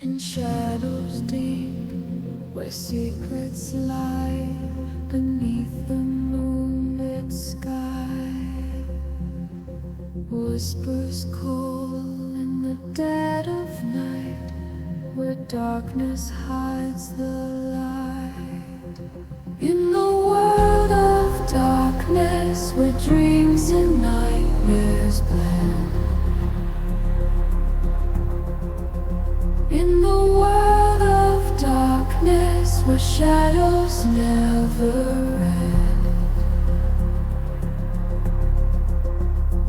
In shadows deep, where secrets lie beneath the moonlit sky, whispers call in the dead of night, where darkness hides the light. In the world of darkness, where dreams and nightmares blend, in the world of darkness, where shadows never end,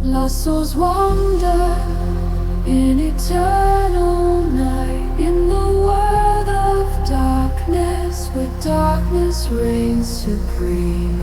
lost souls wander in eternal night. In the world of darkness, where darkness reigns supreme.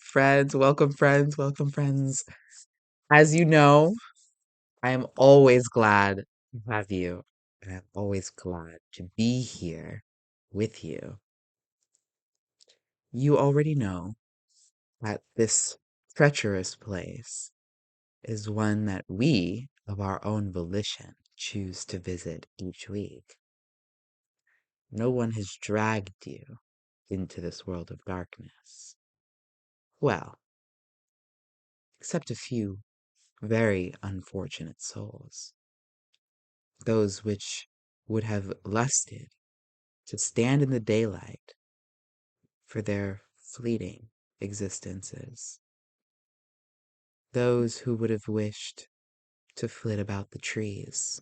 Friends, welcome, friends. As you know, I am always glad to have you, and I'm always glad to be here with you. You already know that this treacherous place is one that we, of our own volition, choose to visit each week. No one has dragged you into this world of darkness. Well, except a few very unfortunate souls. Those which would have lusted to stand in the daylight for their fleeting existences. Those who would have wished to flit about the trees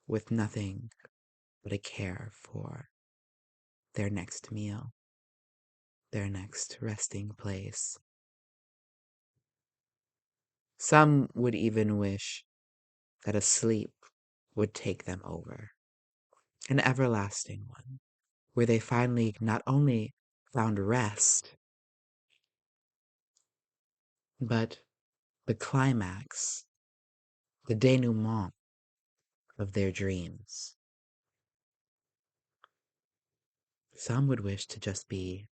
with nothing but a care for their next meal, their next resting place. Some would even wish that a sleep would take them over, an everlasting one, where they finally not only found rest, but the climax, the denouement of their dreams. Some would wish to just be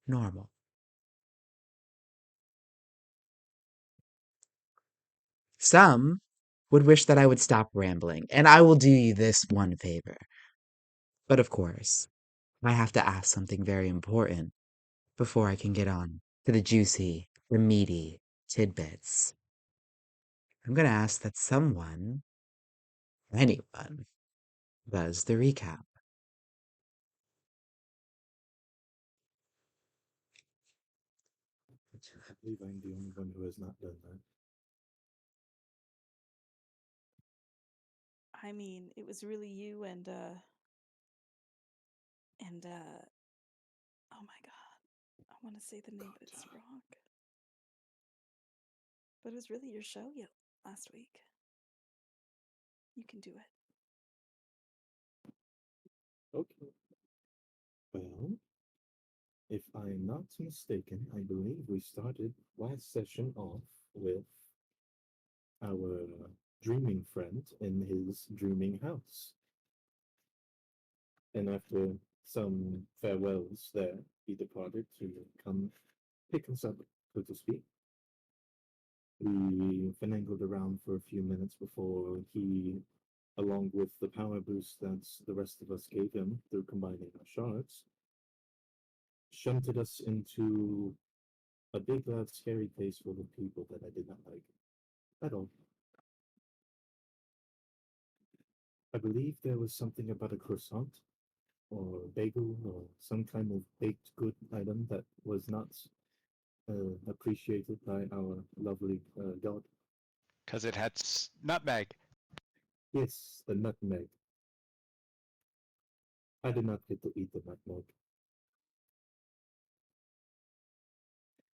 normal. Some would wish that I would stop rambling, and I will do you this one favor. But of course, I have to ask something very important before I can get on to the juicy, the meaty tidbits. I'm going to ask that someone, anyone, does the recap. I believe I'm the only one who has not done that. I mean, it was really you and oh my god. I want to say the name, but it's wrong. But it was really your show last week. You can do it. Okay. Well, if I'm not mistaken, I believe we started last session off with our dreaming friend in his dreaming house. And after some farewells there, he departed to come pick us up, so to speak. We finagled around for a few minutes before he, along with the power boost that the rest of us gave him through combining our shards, shunted us into a big, loud, scary place full of people that I did not like at all. I believe there was something about a croissant or bagel or some kind of baked good item that was not appreciated by our lovely god. Because it had nutmeg. Yes, the nutmeg. I did not get to eat the nutmeg.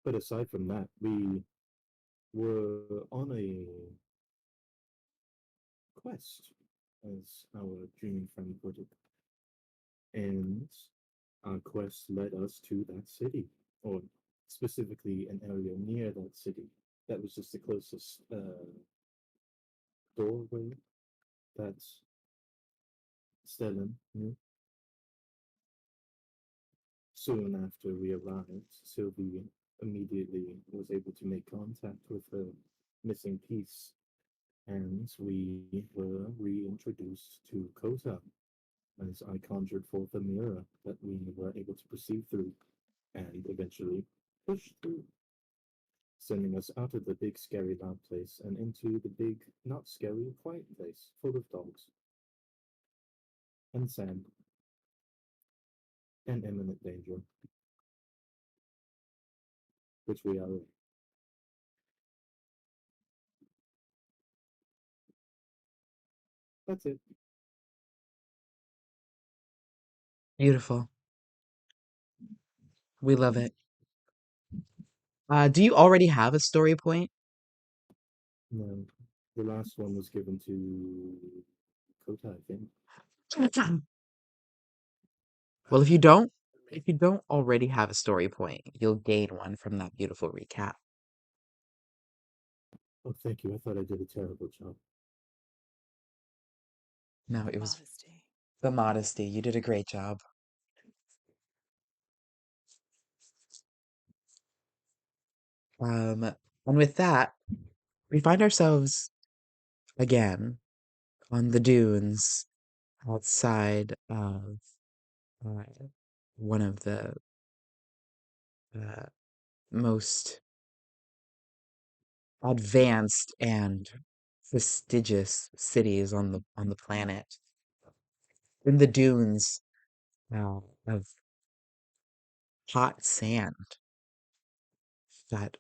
But aside from that, we were on a quest, as our dreaming friend put it. And our quest led us to that city, or specifically an area near that city. That was just the closest doorway that Stellan knew. Soon after we arrived, Sylvie immediately was able to make contact with her missing piece, and we were reintroduced to Kota as I conjured forth a mirror that we were able to perceive through and eventually push through, sending us out of the big scary loud place and into the big not scary quiet place full of dogs and sand and imminent danger, which we are in. That's it. Beautiful. We love it. Do you already have a story point? No, the last one was given to Kota, I think. Well, if you don't already have a story point, you'll gain one from that beautiful recap. Oh, thank you. I thought I did a terrible job. No, it was Modesty. the modesty. You did a great job. And with that, we find ourselves again on the dunes outside of uh, one of the uh, most advanced and prestigious cities on the planet. In the dunes of hot sand that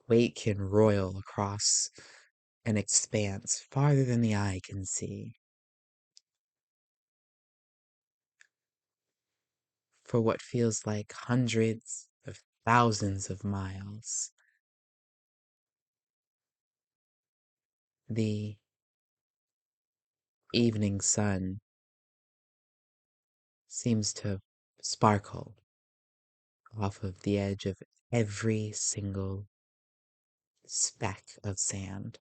wake and roil across an expanse farther than the eye can see. For what feels like hundreds of thousands of miles. The evening sun seems to sparkle off of the edge of every single speck of sand.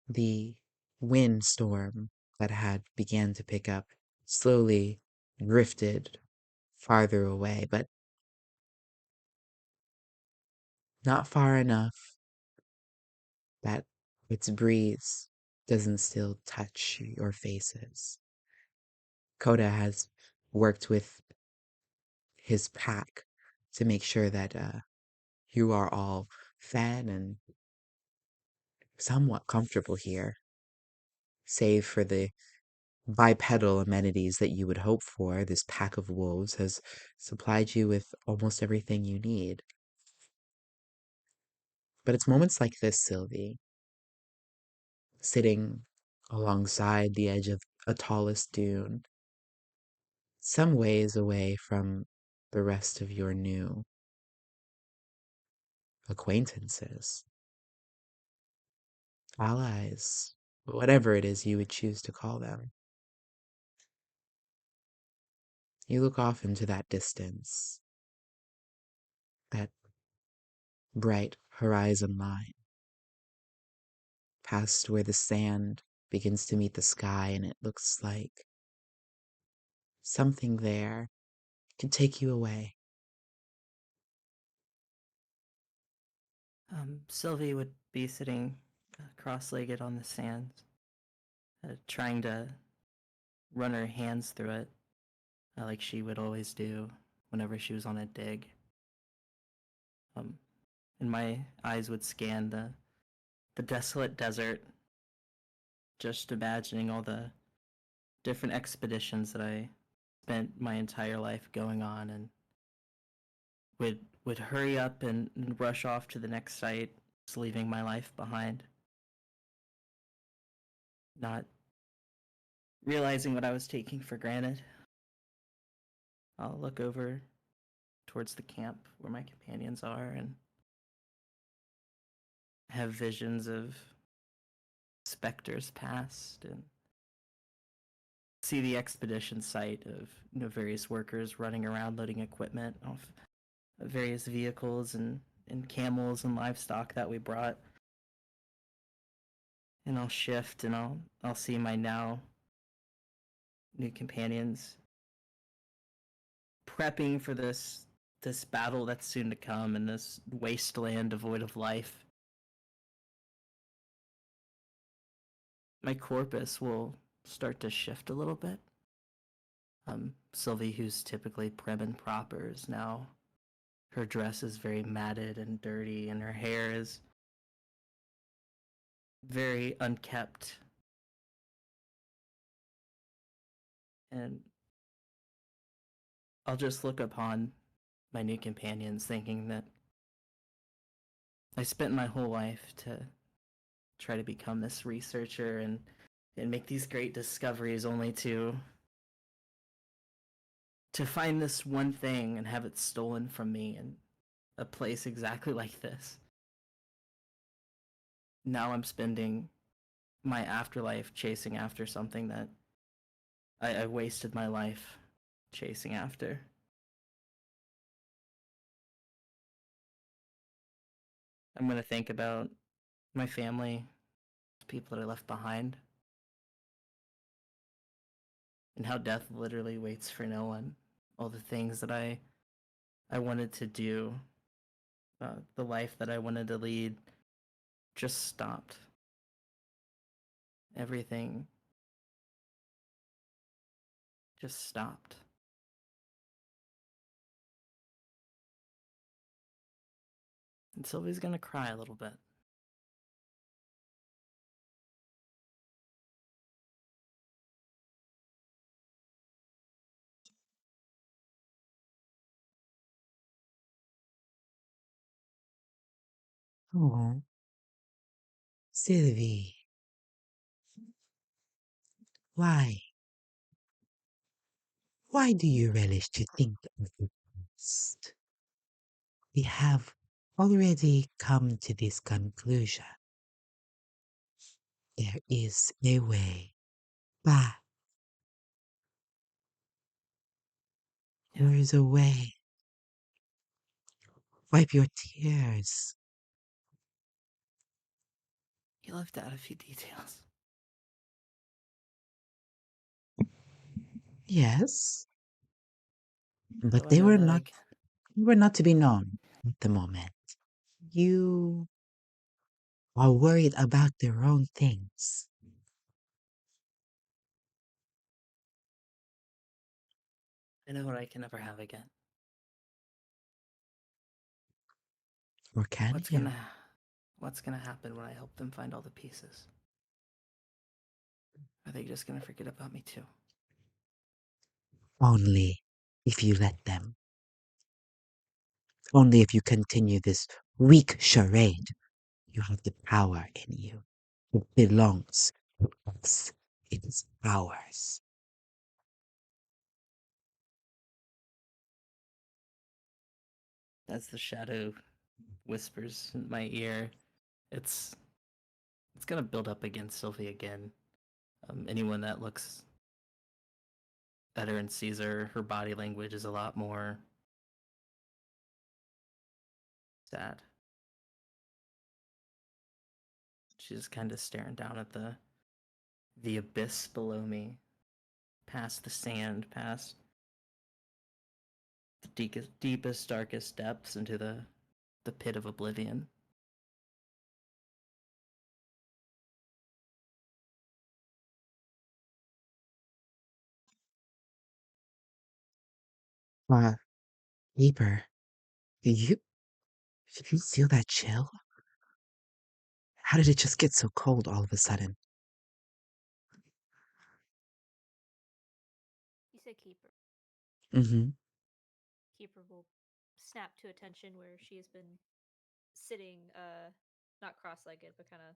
The windstorm that had began to pick up slowly drifted farther away, but not far enough that its breeze doesn't still touch your faces. Koda has worked with his pack to make sure that you are all fed and somewhat comfortable here, save for the bipedal amenities that you would hope for. This pack of wolves has supplied you with almost everything you need. But it's moments like this, Sylvie, sitting alongside the edge of a tallest dune, some ways away from the rest of your new acquaintances, allies, whatever it is you would choose to call them. You look off into that distance, that bright horizon line, past where the sand begins to meet the sky, and it looks like something there can take you away. Sylvie would be sitting cross-legged on the sand, trying to run her hands through it, like she would always do whenever she was on a dig. And my eyes would scan the desolate desert just imagining all the different expeditions that I spent my entire life going on, and would hurry up and rush off to the next site, just leaving my life behind. Not realizing what I was taking for granted. I'll look over towards the camp where my companions are and have visions of specters past and see the expedition site of various workers running around loading equipment off various vehicles and camels and livestock that we brought. And I'll shift and I'll see my now new companions prepping for this battle that's soon to come in this wasteland devoid of life. My corpus will start to shift a little bit. Sylvie, who's typically prim and proper, is now, her dress is very matted and dirty, and her hair is very unkept. And I'll just look upon my new companions thinking that I spent my whole life to try to become this researcher and make these great discoveries, only to find this one thing and have it stolen from me in a place exactly like this. Now I'm spending my afterlife chasing after something that I wasted my life chasing after. I'm going to think about my family, the people that I left behind, and how death literally waits for no one. All the things that I wanted to do, the life that I wanted to lead, just stopped. Everything just stopped. And Sylvie's gonna cry a little bit. Oh, Sylvie, why? Why do you relish to think of the past? We have already come to this conclusion. There is a way back. There is a way. Wipe your tears. You left out a few details. Yes, but How do I they know were that I not to be known at the moment. You are worried about the wrong things. know what I can never have again? Or can What's you? gonna happen when I help them find all the pieces? Are they just gonna forget about me too? Only if you let them. Only if you continue this weak charade. You have the power in you. It belongs to us. It is ours. As the shadow whispers in my ear, it's gonna build up against Sylvie again. Anyone that looks at her and sees her body language is a lot more sad. She's kind of staring down at the abyss below me, past the sand, past the deepest, darkest depths into the pit of oblivion. Uh, Reaper, did you feel that chill? How did it just get so cold all of a sudden? Mm-hmm. Keeper will snap to attention where she has been sitting, not cross-legged, but kind of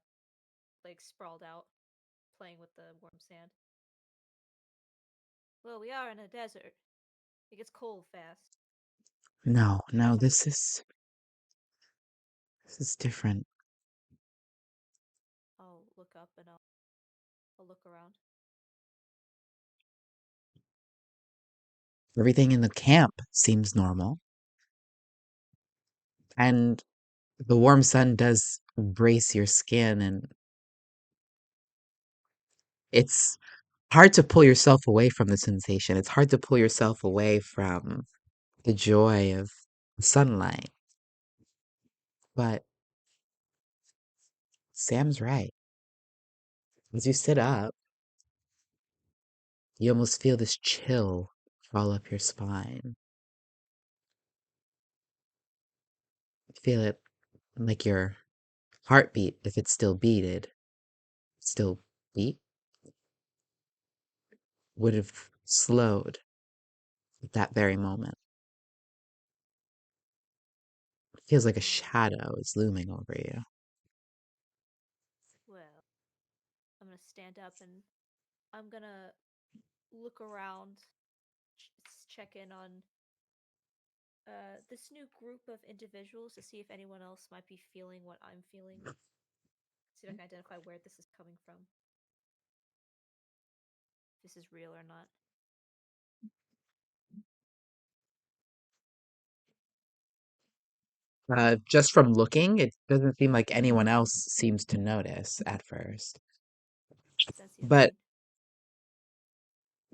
legs sprawled out, playing with the warm sand. Well, we are in a desert. It gets cold fast. No, Perhaps this is different. I'll look up and I'll look around. Everything in the camp seems normal. And the warm sun does brace your skin, and it's hard to pull yourself away from the sensation. It's hard to pull yourself away from the joy of sunlight. But Sam's right. As you sit up, you almost feel this chill crawl up your spine. You feel it like your heartbeat, if it's still still beat, would have slowed at that very moment. It feels like a shadow is looming over you. Well, I'm gonna stand up and I'm gonna look around, check in on this new group of individuals to see if anyone else might be feeling what I'm feeling. See if I can identify where this is coming from. If this is real or not. Just from looking, it doesn't seem like anyone else seems to notice at first. Sense the But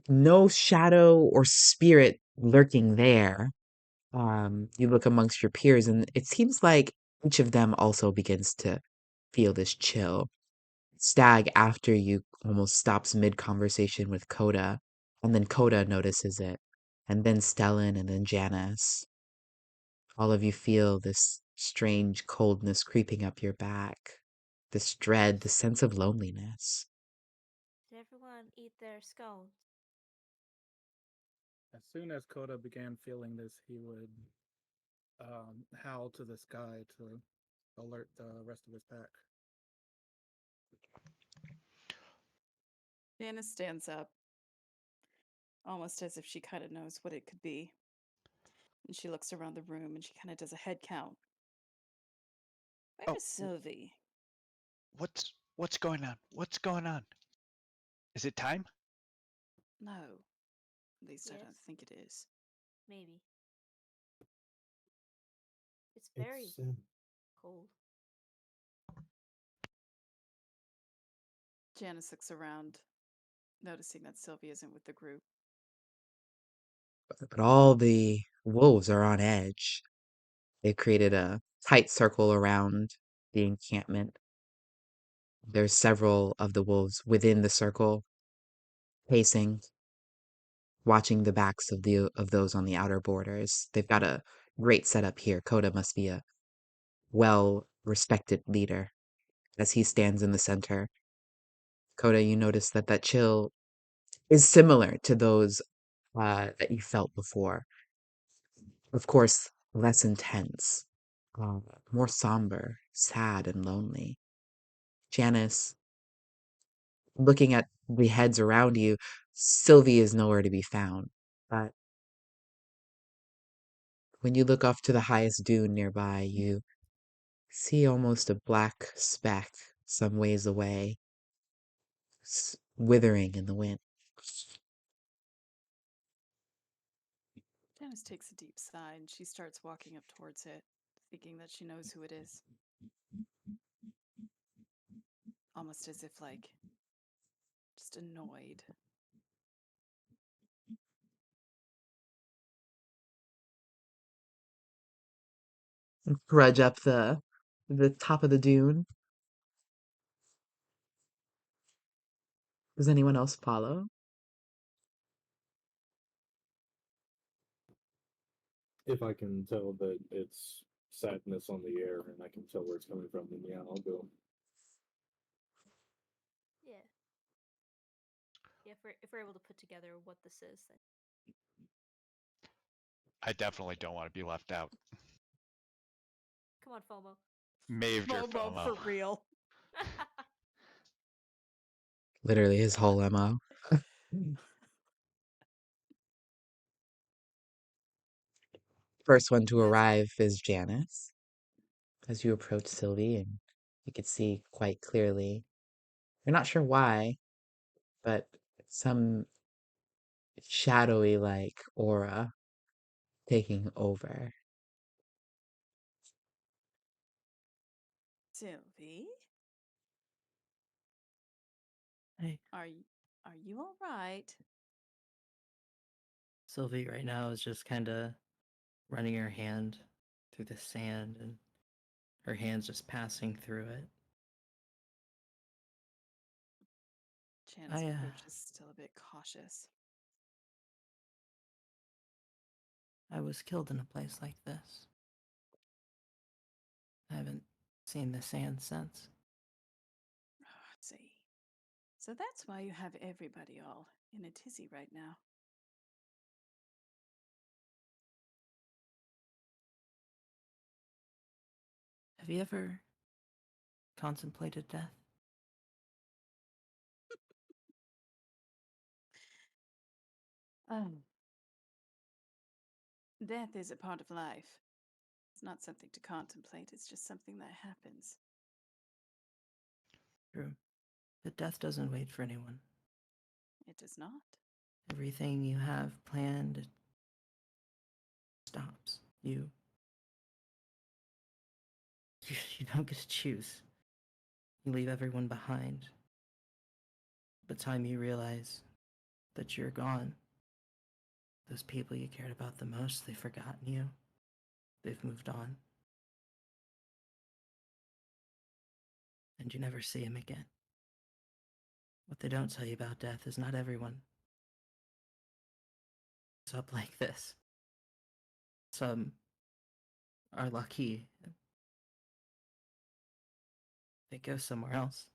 unseen. no shadow or spirit lurking there. You look amongst your peers, and it seems like each of them also begins to feel this chill. Stag, after you, almost stops mid conversation with Coda, and then Coda notices it, and then Stellan, and then Janice. All of you feel this strange coldness creeping up your back, this dread, the sense of loneliness. Did everyone eat their scones? As soon as Coda began feeling this, he would howl to the sky to alert the rest of his pack. Janice stands up, almost as if she kind of knows what it could be. And she looks around the room and she kind of does a head count. Where's Oh. Sylvie? What's going on? What's going on? Is it time? No. At least I don't Yes. think it is. Maybe. It's very It's cold. Janice looks around, noticing that Sylvie isn't with the group. But all the wolves are on edge. They've created a tight circle around the encampment. There's several of the wolves within the circle, pacing, watching the backs of those on the outer borders. They've got a great setup here. Coda must be a well-respected leader. As he stands in the center, Coda, you notice that that chill is similar to those that you felt before. Of course, less intense, uh, more somber, sad, and lonely. Janice, looking at the heads around you, Sylvie is nowhere to be found. But when you look off to the highest dune nearby, you see almost a black speck some ways away, withering in the wind. Janice takes a deep sigh and she starts walking up towards it, thinking that she knows who it is. Almost as if, like, just annoyed. Grudge up the top of the dune. Does anyone else follow? if I can tell that it's sadness on the air and I can tell where it's coming from, then yeah, I'll go. Yeah. Yeah, if we're able to put together what this is, then I definitely don't want to be left out. Come on, FOMO. Major Momo FOMO. for real. Literally his whole MO. First one to Yes. arrive is Janice. As you approach Sylvie, and you can see quite clearly, you're not sure why, but some shadowy like aura taking over. Sylvie, Hey, are you all right? Sylvie right now is just kind of running her hand through the sand and her hand's just passing through it. Janice I, approach is still a bit cautious. I was killed in a place like this. I haven't seen the sand since. Oh, see. So that's why you have everybody all in a tizzy right now. Have you ever contemplated death? Oh. Death is a part of life. It's not something to contemplate, it's just something that happens. True. But death doesn't wait for anyone. It does not. Everything you have planned stops. You don't get to choose. You leave everyone behind. By the time you realize that you're gone, those people you cared about the most, they've forgotten you. They've moved on. And you never see them again. What they don't tell you about death is not everyone is up like this. Some are lucky. They go somewhere else.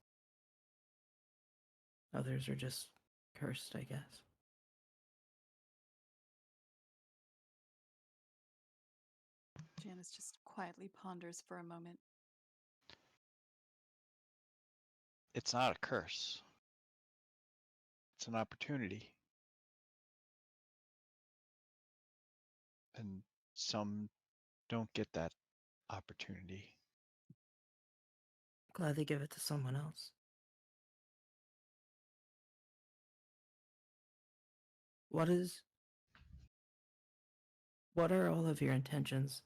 Others are just cursed, I guess. Janice just quietly ponders for a moment. It's not a curse. It's an opportunity. And some don't get that opportunity. Glad they give it to someone else. What are all of your intentions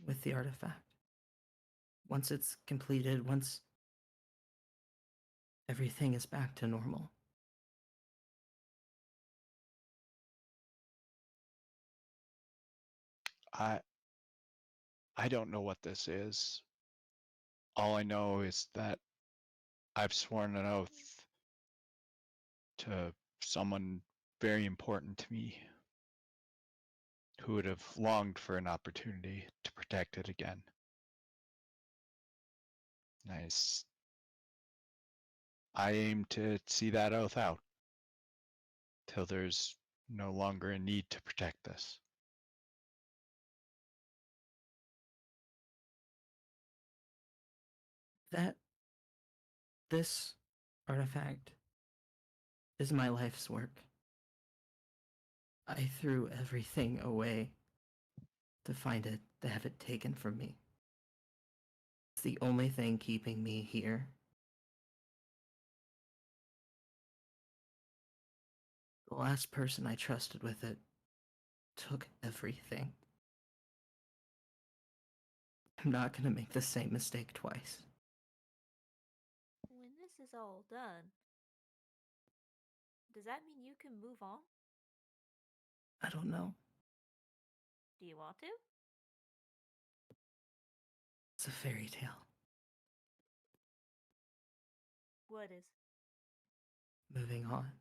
with the artifact? Once it's completed, once everything is back to normal. I don't know what this is. All I know is that I've sworn an oath to someone very important to me who would have longed for an opportunity to protect it again. Nice. I aim to see that oath out till there's no longer a need to protect this. This artifact is my life's work. I threw everything away to find it, to have it taken from me. It's the only thing keeping me here. The last person I trusted with it took everything. I'm not gonna make the same mistake twice. When this is all done, does that mean you can move on? I don't know. Do you want to? It's a fairy tale. What is? Moving on.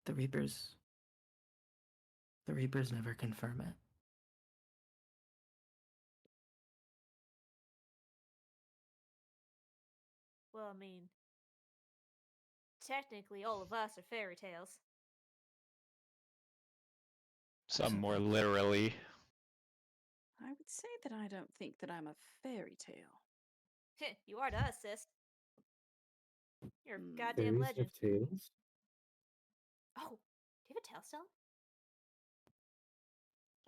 The Reapers. The Reapers never confirm it. Well, I mean, technically all of us are fairy tales. Some more literally. I would say that I don't think that I'm a fairy tale. You are to us, sis. You're a Mm. goddamn Fairies legend. have tails? Oh, do you have a tail still?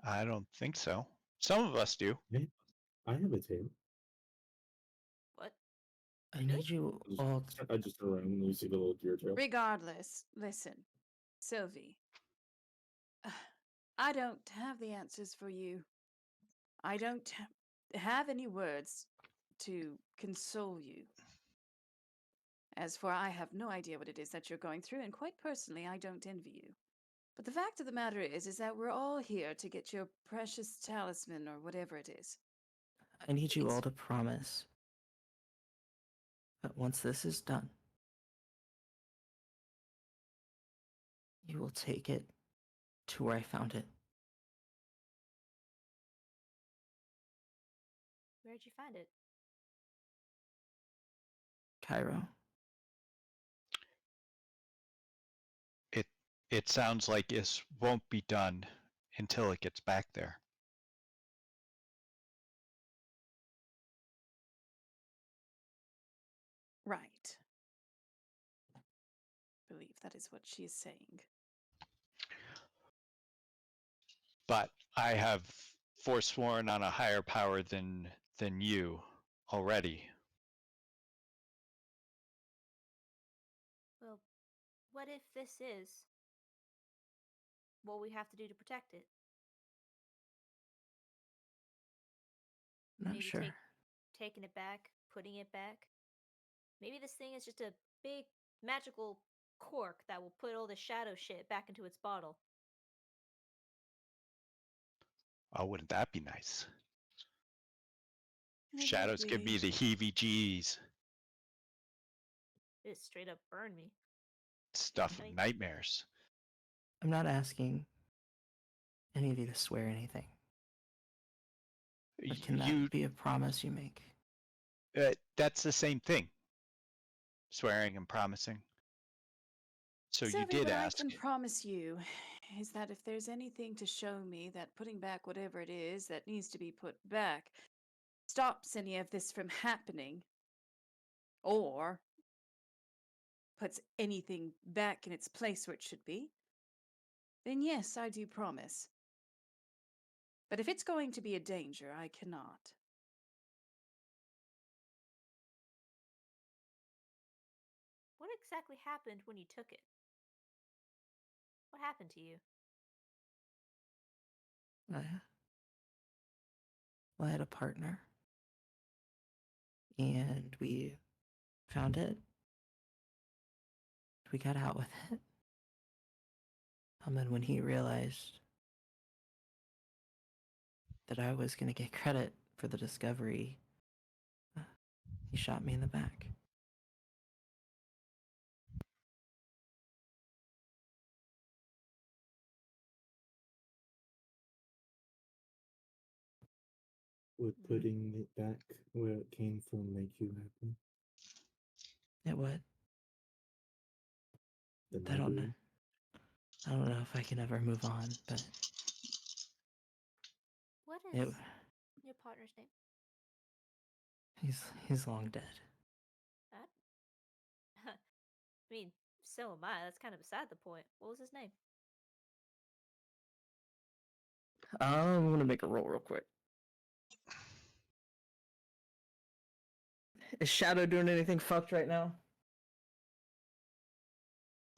I don't think so. Some of us do. Yeah, I have a tail. What? I Really? need you all. I just go around and you see the little deer tail. Regardless, listen, Sylvie. I don't have the answers for you. I don't have any words to console you. As for I have no idea what it is that you're going through, and quite personally, I don't envy you. But the fact of the matter is that we're all here to get your precious talisman or whatever it is. I need you Please. all to promise that once this is done, you will take it to where I found it. Where'd you find it? Cairo. It sounds like this won't be done until it gets back there. Right. I believe that is what she is saying. But I have forsworn on a higher power than you already. Well, what if this is what we have to do to protect it? Not Maybe sure. taking it back, putting it back. Maybe this thing is just a big magical cork that will put all the shadow shit back into its bottle. Oh, wouldn't that be nice? It would Shadows give me be. the heebie-jeebies. It just straight up burned me. Stuff of Right. nightmares. I'm not asking any of you to swear anything. But can You, that be a promise you make? that's the same thing. Swearing and promising. So you Sylvie, did what ask. I can promise you is that if there's anything to show me that putting back whatever it is that needs to be put back stops any of this from happening, or puts anything back in its place where it should be, then yes, I do promise. But if it's going to be a danger, I cannot. What exactly happened when you took it? What happened to you? I had a partner. And we found it. We got out with it. And when he realized that I was going to get credit for the discovery, he shot me in the back. Would putting it back where it came from make you happy? It would. Then I don't know. agree. I don't know if I can ever move on, but What it, is your partner's name? he's long dead. That? I mean, so am I. That's kind of beside the point. What was his name? I'm gonna make a roll real quick. Is Shadow doing anything fucked right now?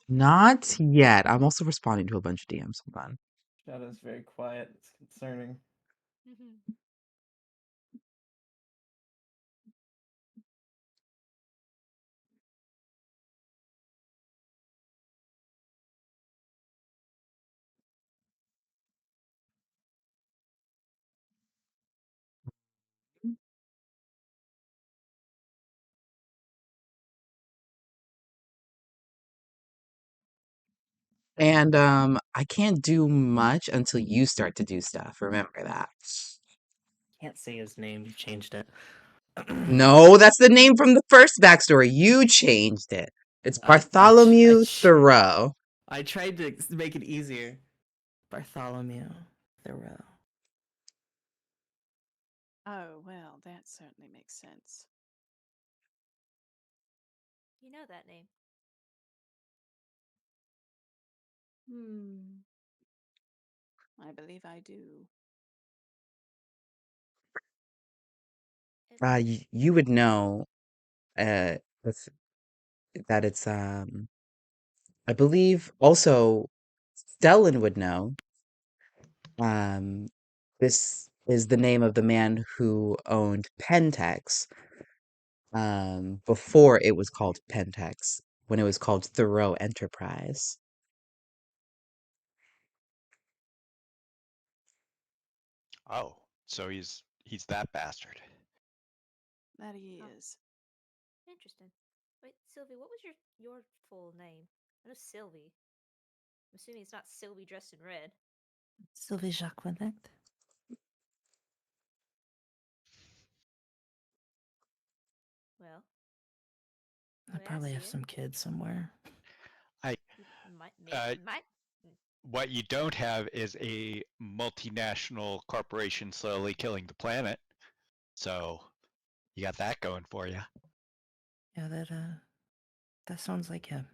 Not yet. I'm also responding to a bunch of DMs. Hold on. Shadow's very quiet. It's concerning. And I can't do much until you start to do stuff. Remember that. Can't say his name. You changed it. No, that's the name from the first backstory. You changed it. It's Bartholomew Thoreau. I tried to make it easier. Bartholomew Thoreau. Oh, well, that certainly makes sense. You know that name. Hmm. I believe I do. You would know with, that it's I believe also Stellan would know. Um, this is the name of the man who owned Pentex before it was called Pentex, when it was called Thoreau Enterprise. Oh, so he's that bastard. That he Oh. is. Interesting. Wait, Sylvie, what was your full name? I know Sylvie. I'm assuming it's not Sylvie dressed in red. Sylvie Jacqueminette. Well, I the way I probably see have it, some kids somewhere. I you might, uh, might. what you don't have is a multinational corporation slowly killing the planet. So you got that going for you. Yeah, that sounds like him.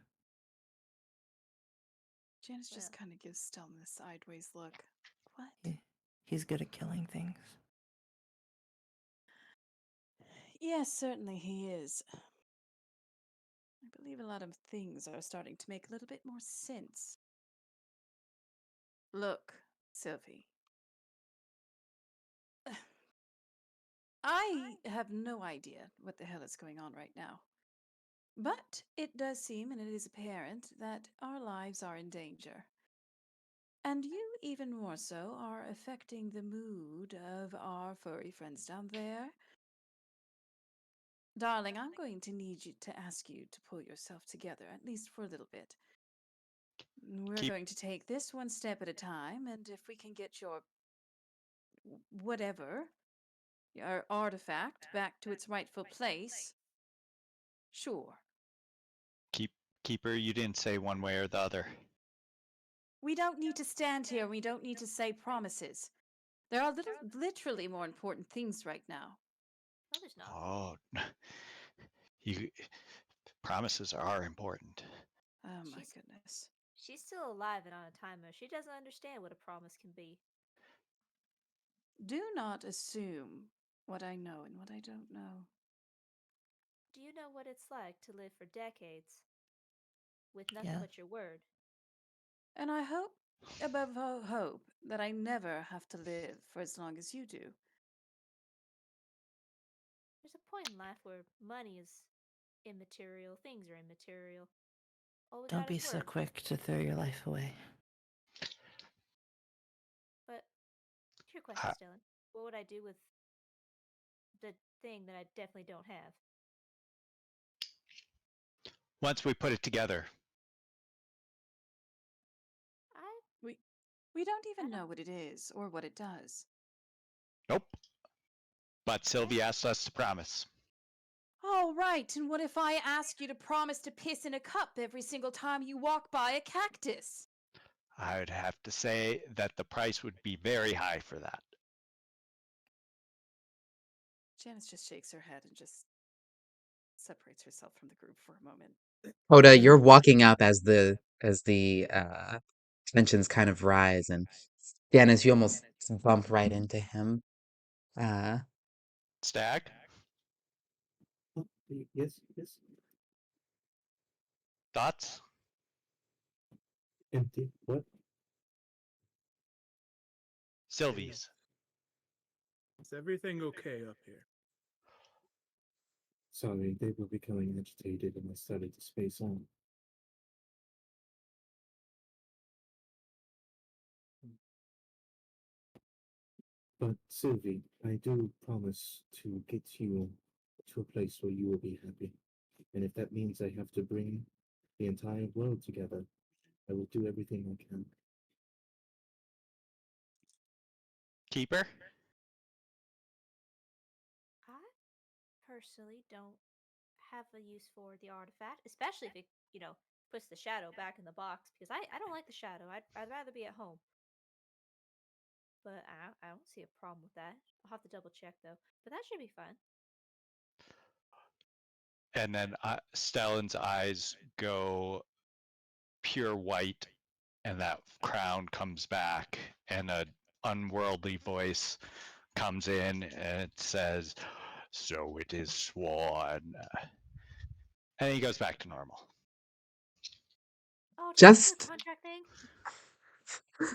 Janice just Well. kind of gives Stellan this sideways look. What? He's good at killing things. Yes, certainly he is. I believe a lot of things are starting to make a little bit more sense. Look, Sylvie. I have no idea what the hell is going on right now. But it does seem, and it is apparent, that our lives are in danger. And you, even more so, are affecting the mood of our furry friends down there. Darling, I'm going to need you to ask you to pull yourself together, at least for a little bit. We're Keep going to take this one step at a time, and if we can get your whatever, your artifact, back to its rightful place, sure. Keeper, you didn't say one way or the other. We don't need to stand here. We don't need to say promises. There are literally more important things right now. No, there's not. Oh, you promises are important. Oh my She's- goodness. She's still alive and on a timer. She doesn't understand what a promise can be. Do not assume what I know and what I don't know. Do you know what it's like to live for decades with nothing Yeah. but your word? And I hope, above all hope, that I never have to live for as long as you do. There's a point in life where money is immaterial, things are immaterial. All we Don't got be is so word. quick to throw your life away. But to your Uh, question, Stellan, what would I do with the thing that I definitely don't have? Once we put it together, I We don't I even don't know what it is or what it does. nope. But okay. Sylvie asked us to promise. All right, and what if I ask you to promise to piss in a cup every single time you walk by a cactus? I would have to say that the price would be very high for that. Janice just shakes her head and just separates herself from the group for a moment. Hoda, you're walking up as the tensions kind of rise, and Janice, you almost bump right into him. Uh, Stag, Oh, yes, yes. thoughts? Empty. What? Sylvie's. Is everything okay up here? Sorry, they were becoming agitated and I started to space on. But Sylvie, I do promise to get you to a place where you will be happy. And if that means I have to bring the entire world together, I will do everything I can. Keeper? I personally don't have a use for the artifact, especially if it, puts the shadow back in the box because I don't like the shadow. I'd rather be at home. but I don't see a problem with that. I'll have to double check though, but that should be fine. And then Stellan's eyes go pure white, and that crown comes back, and a unworldly voice comes in, and it says, "So it is sworn." And he goes back to normal. Oh, did you do Just the contract thing?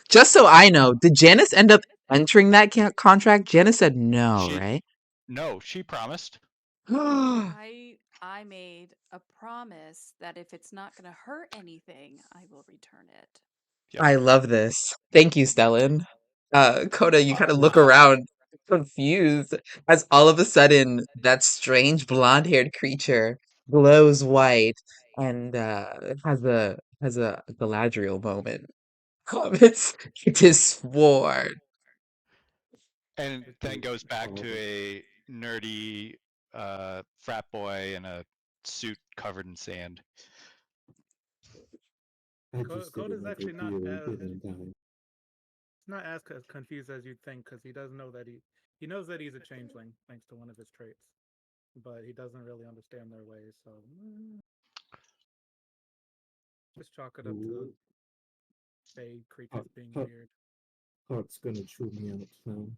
just so I know, did Janice end up entering that contract? Janice said no, She, right? no, she promised. I made a promise that if it's not going to hurt anything, I will return it. Yep. I love this. Thank you, Stellan. Coda, you kind of look Wow. around confused as all of a sudden that strange blonde-haired creature glows white and has a Galadriel moment. It is sworn. And It then is goes back to horrible. a nerdy frat boy in a suit covered in sand. I just did Coda's another actually not deal, as didn't I? confused as you'd think because he does know that he knows that he's a changeling thanks to one of his traits, but he doesn't really understand their ways. So just chalk it up to Ooh, fey creatures being Heart, weird. Heart's gonna chew me out now.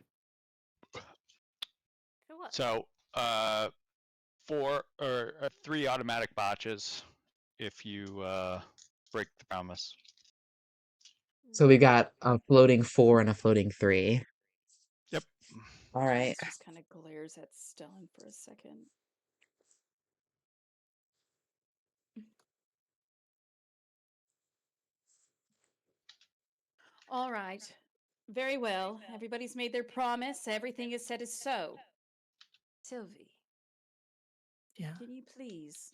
For what? So, 3 automatic botches if you break the promise. So we got a floating 4 and a floating 3. Yep. All right. Janice just kind of glares at Stellan for a second. All right. Very well. Everybody's made their promise. Everything is said as so. Sylvie, Yeah. can you please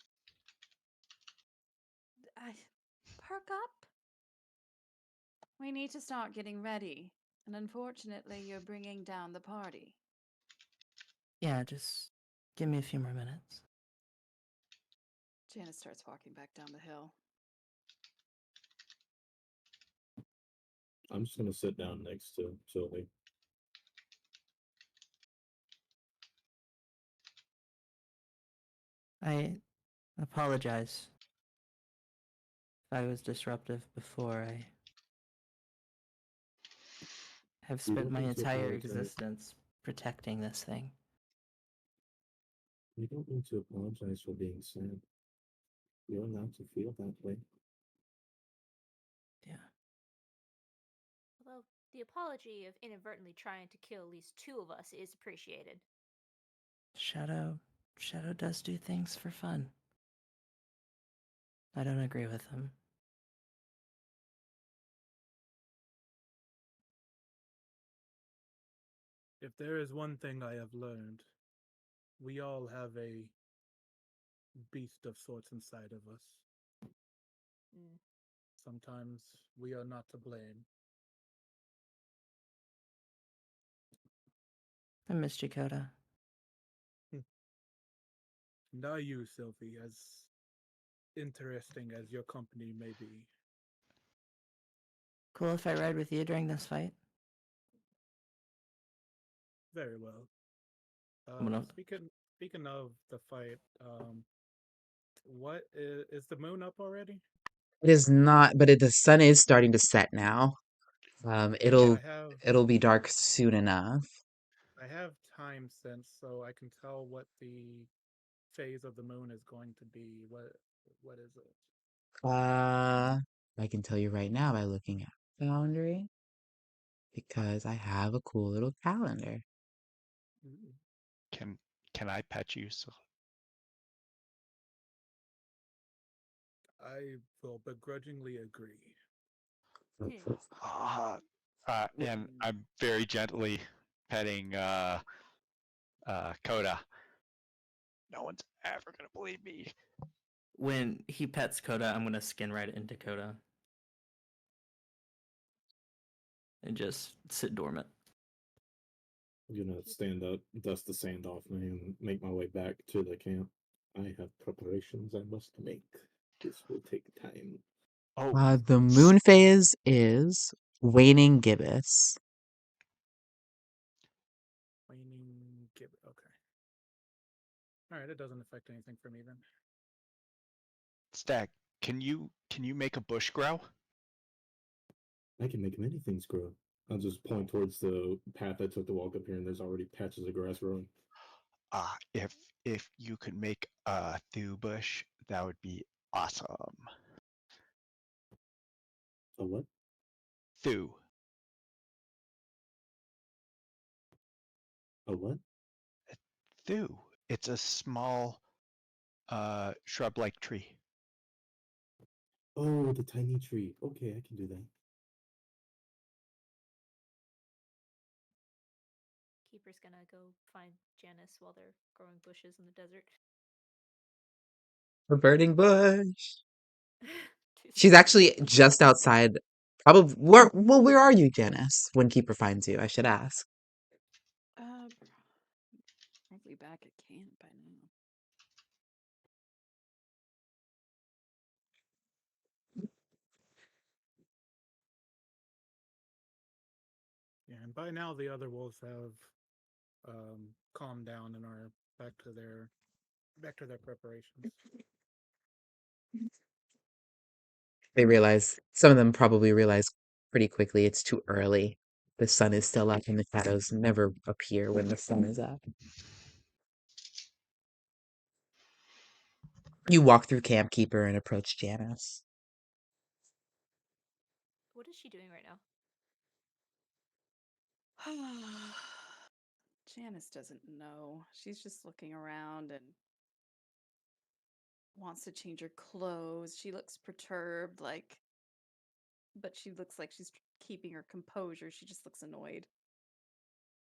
perk up? We need to start getting ready. And unfortunately, you're bringing down the party. Yeah, just give me a few more minutes. Janice starts walking back down the hill. I'm just gonna sit down next to Sylvie. I apologize if I was disruptive before. I have You spent don't my need to entire apologize. existence protecting this thing. You don't need to apologize for being sad. You're allowed to feel that way. Yeah. Although the apology of inadvertently trying to kill at least 2 of us is appreciated. Shadow does do things for fun. I don't agree with him. If there is one thing I have learned, we all have a beast of sorts inside of us. Mm. Sometimes we are not to blame. I missed you, Coda. And are you, Sylvie, as interesting as your company may be? Cool if I ride with you during this fight? Very well. I'm gonna- Speaking of the fight, what is the moon up already? It is not, but the sun is starting to set now. It'll be dark soon enough. I have time sense, so I can tell what the phase of the moon is going to be. What is it? I can tell you right now by looking at Foundry because I have a cool little calendar. Ooh. Can I pet you? So I will begrudgingly agree. and I'm very gently petting Coda. No one's ever gonna believe me. When he pets Coda, I'm gonna skin right into Coda. And just sit dormant. I'm gonna stand up, dust the sand off me, and make my way back to the camp. I have preparations I must make. This will take time. The moon phase is waning gibbous. All right, it doesn't affect anything for me then. Stack, can you make a bush grow? I can make many things grow. I'll just point towards the path I took to walk up here, and there's already patches of grass growing. If you could make a Thu bush, that would be awesome. A what? Thu. A what? Thu. It's a small shrub-like tree. Oh, the tiny tree. Okay, I can do that. Keeper's gonna go find Janice while they're growing bushes in the desert. A burning bush. Too She's soon. actually just outside. Probably where are you, Janice, when Keeper finds you? I should ask. Probably back at camp by now. Yeah, and by now the other wolves have calmed down and are back to their preparations. Some of them probably realize pretty quickly it's too early. The sun is still up and the shadows never appear when the sun is up. You walk through Camp Keeper and approach Janice. What is she doing right now? Janice doesn't know. She's just looking around and wants to change her clothes. She looks perturbed, but she looks like she's keeping her composure. She just looks annoyed,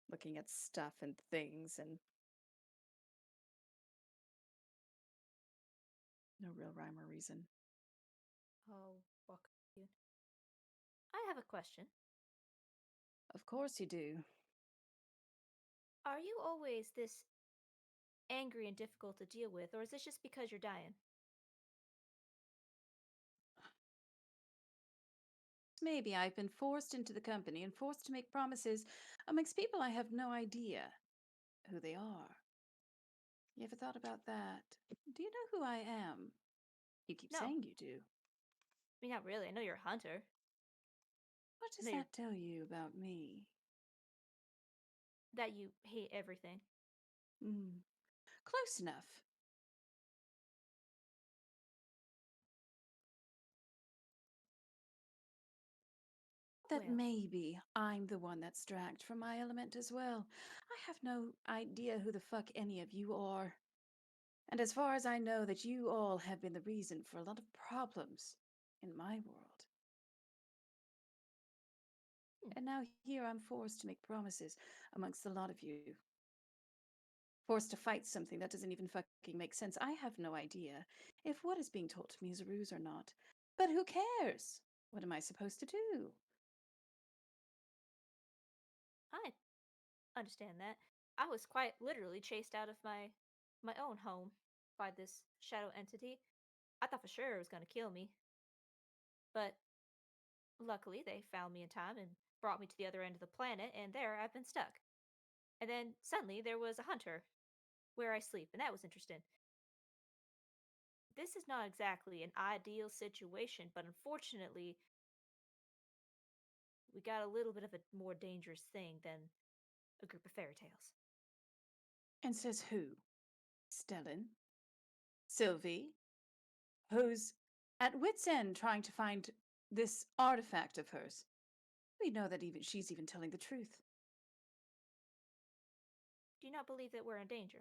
looking at stuff and things, and no real rhyme or reason. I'll walk with you. I have a question. Of course you do. Are you always this angry and difficult to deal with, or is this just because you're dying? Maybe I've been forced into the company and forced to make promises amongst people I have no idea who they are. You ever thought about that? Do you know who I am? You keep No. saying you do. I mean, not really. I know you're a hunter. What does No, you're- that tell you about me? That you hate everything. Close enough. That Well. maybe I'm the one that's dragged from my element as well. I have no idea who the fuck any of you are. And as far as I know, that you all have been the reason for a lot of problems in my world. And now here I'm forced to make promises amongst a lot of you. Forced to fight something that doesn't even fucking make sense. I have no idea if what is being told to me is a ruse or not. But who cares? What am I supposed to do? I understand that. I was quite literally chased out of my own home by this shadow entity. I thought for sure it was going to kill me. But luckily they found me in time and brought me to the other end of the planet, and there I've been stuck. And then suddenly there was a hunter where I sleep, and that was interesting. This is not exactly an ideal situation, but unfortunately we got a little bit of a more dangerous thing than a group of fairy tales. And says who? Stellan? Sylvie? Who's at wit's end trying to find this artifact of hers? We know that she's even telling the truth. Do you not believe that we're in danger?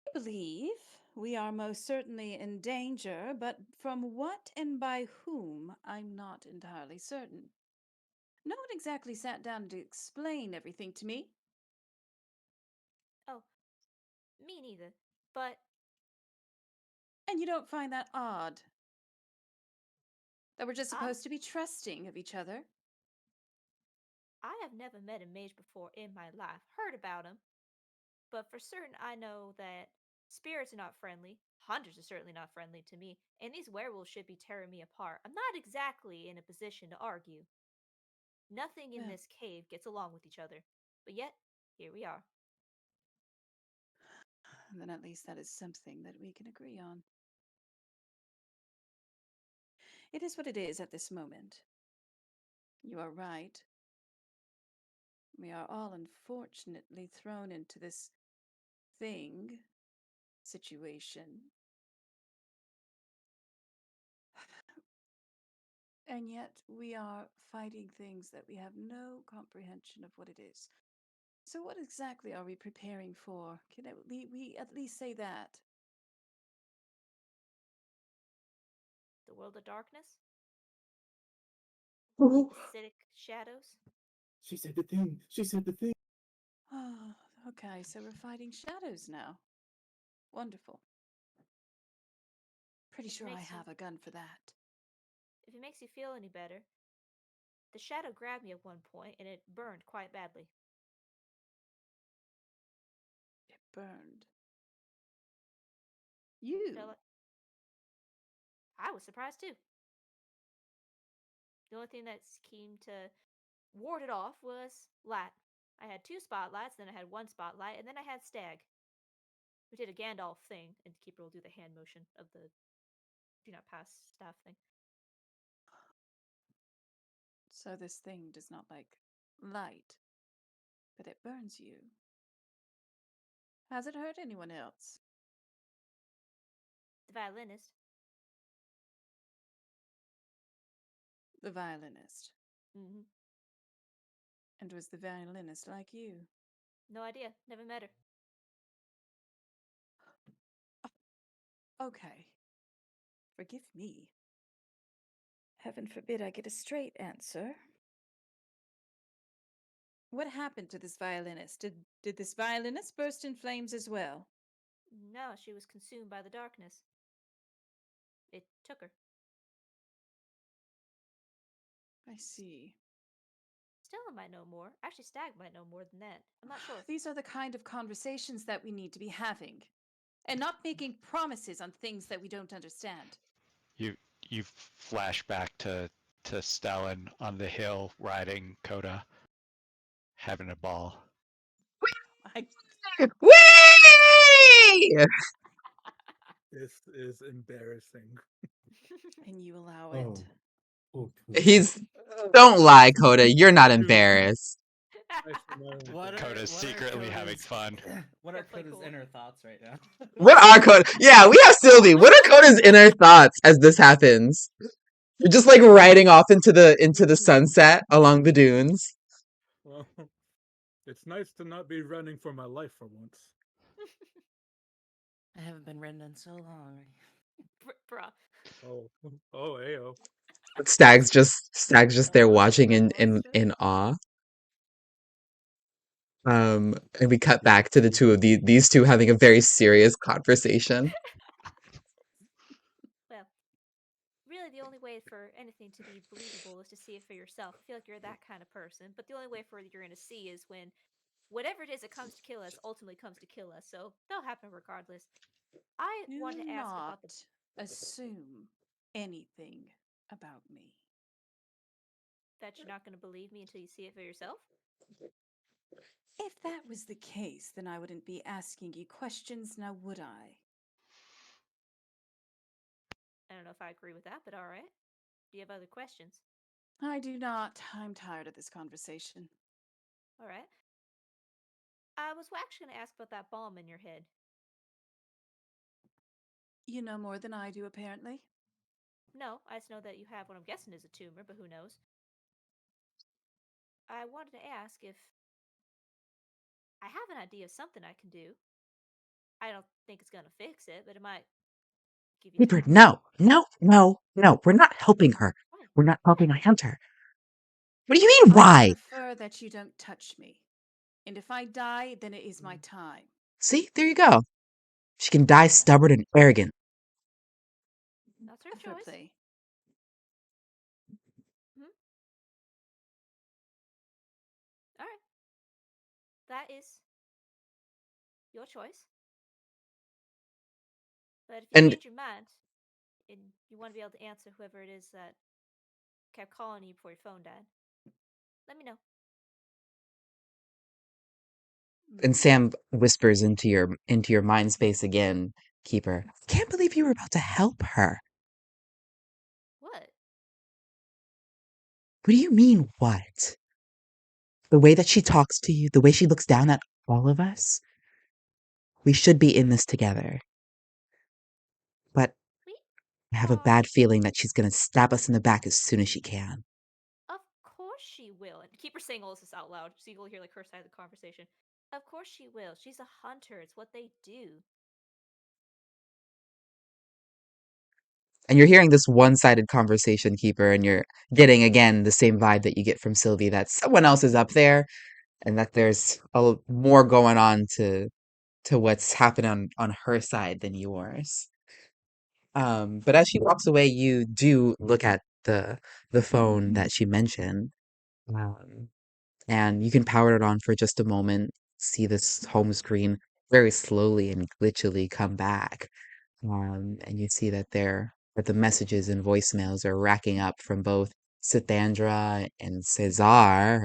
I believe we are most certainly in danger, but from what and by whom, I'm not entirely certain. No one exactly sat down to explain everything to me. Oh, me neither. But And you don't find that odd? That we're just I supposed to be trusting of each other? I have never met a mage before in my life, heard about him, but for certain I know that spirits are not friendly, hunters are certainly not friendly to me, and these werewolves should be tearing me apart. I'm not exactly in a position to argue. Nothing in Well, this cave gets along with each other, but yet, here we are. Then at least that is something that we can agree on. It is what it is at this moment. You are right. We are all unfortunately thrown into this thing situation. And yet we are fighting things that we have no comprehension of what it is. So what exactly are we preparing for? Can we at least say that? The world of darkness? Oh, Acidic shadows? she said the thing. She said the thing. Oh, okay, so we're fighting shadows now. Wonderful. Pretty If it sure I makes you- have a gun for that. If it makes you feel any better, the shadow grabbed me at one point and it burned quite badly. It burned. You? Felt like I was surprised too. The only thing that came to ward it off was light. I had 2 spotlights, then I had 1 spotlight, and then I had Stag. We did a Gandalf thing, and Keeper will do the hand motion of the do not pass staff thing. So this thing does not like light, but it burns you. Has it hurt anyone else? The violinist. The violinist. Mm-hmm. And was the violinist like you? No idea. Never met her. Okay. Forgive me. Heaven forbid I get a straight answer. What happened to this violinist? Did this violinist burst in flames as well? No, she was consumed by the darkness. It took her. I see. Stella might know more. Actually, Stag might know more than that. I'm not sure. These are the kind of conversations that we need to be having. And not making promises on things that we don't understand. You flash back to Stellan on the hill riding Coda, having a ball. I Whee! This is embarrassing. and you allow Oh. it. Oh, Coda. He's. Don't lie, Coda. You're not embarrassed. I should know. What are Coda's what are secretly having Coda's- fun. What Yeah, are play Coda's cool. inner thoughts right now? What are Coda? Yeah, we have Sylvie. What are Coda's inner thoughts as this happens? You're just like riding off into the sunset along the dunes. Well, it's nice to not be running for my life for once. I haven't been ridden in so long. Bruh. Oh, ayo. Stag's just there watching in awe. And we cut back to the two of these two having a very serious conversation. Well, really, the only way for anything to be believable is to see it for yourself. I feel like you're that kind of person. But the only way for you're going to see is when whatever it is that comes to kill us ultimately comes to kill us. So that'll happen regardless. I Do want to ask about not the assume anything about me. that you're not going to believe me until you see it for yourself. If that was the case, then I wouldn't be asking you questions, now would I? I don't know if I agree with that, but all right. Do you have other questions? I do not. I'm tired of this conversation. All right. I was actually going to ask about that bomb in your head. You know more than I do, apparently. No, I just know that you have what I'm guessing is a tumor, but who knows? I wanted to ask if I have an idea of something I can do. I don't think it's going to fix it, but it might give you Reaper, time. no. We're not helping her. Why? We're not helping Why? a hunter. What do you mean, I why? prefer that you don't touch me. And if I die, then it is my time. See, there you go. She can die stubborn and arrogant. That's her Fair choice. play. All right. That is your choice. But if you And change your mind and you want to be able to answer whoever it is that kept calling you before your phone died, let me know. And Sam whispers into your mind space again, Keeper. Can't believe you were about to help her. What? What do you mean, what? The way that she talks to you, the way she looks down at all of us. We should be in this together. But We I have a are. bad feeling that she's gonna stab us in the back as soon as she can. Of course she will. And keep her saying all this out loud so you will hear like her side of the conversation. Of course she will. She's a hunter. It's what they do. And you're hearing this one-sided conversation, Keeper, and you're getting again the same vibe that you get from Sylvie that someone else is up there and that there's more going on to what's happening on her side than yours. But as she walks away, you do look at the phone that she mentioned, um, and you can power it on for just a moment, see this home screen very slowly and glitchily come back. And you see that the messages and voicemails are racking up from both Sithandra and Cesar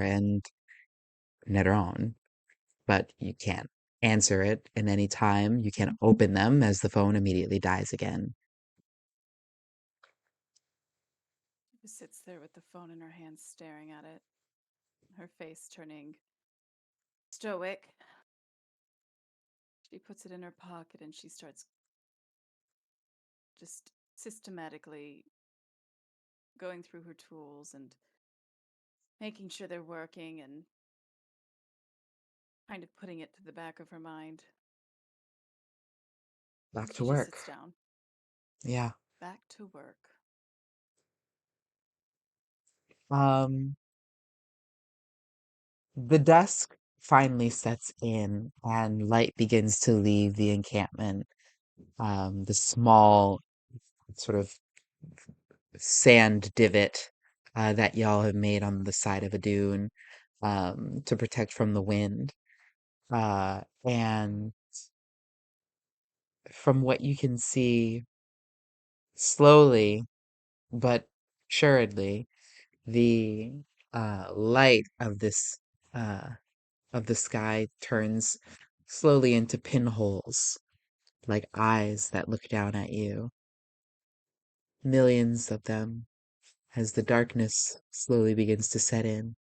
and Neron, but you can't answer it in any time. You can't open them as the phone immediately dies again. She just sits there with the phone in her hands, staring at it, her face turning stoic. She puts it in her pocket and she starts just systematically going through her tools and making sure they're working and kind of putting it to the back of her mind. Back And to she just sits work. down. Yeah. Back to work. Um, the dusk finally sets in and light begins to leave the encampment. The small sort of sand divot that y'all have made on the side of a dune to protect from the wind. And from what you can see, slowly but assuredly, the light uh, of the sky turns slowly into pinholes, like eyes that look down at you. Millions of them, as the darkness slowly begins to set in.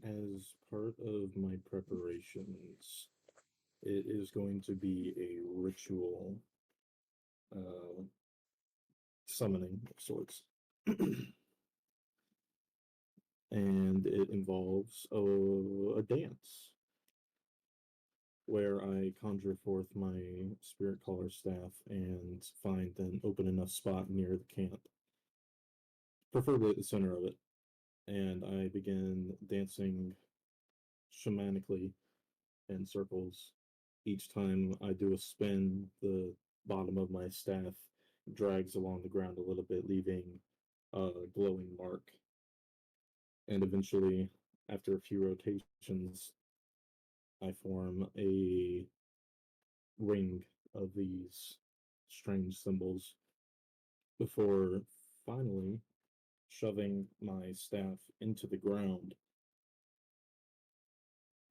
As part of my preparations, it is going to be a ritual summoning of sorts. And it involves a dance where I conjure forth my spirit caller staff and find an open enough spot near the camp, preferably at the center of it, and I begin dancing shamanically in circles. Each time I do a spin, the bottom of my staff drags along the ground a little bit, leaving a glowing mark. And eventually, after a few rotations, I form a ring of these strange symbols before finally shoving my staff into the ground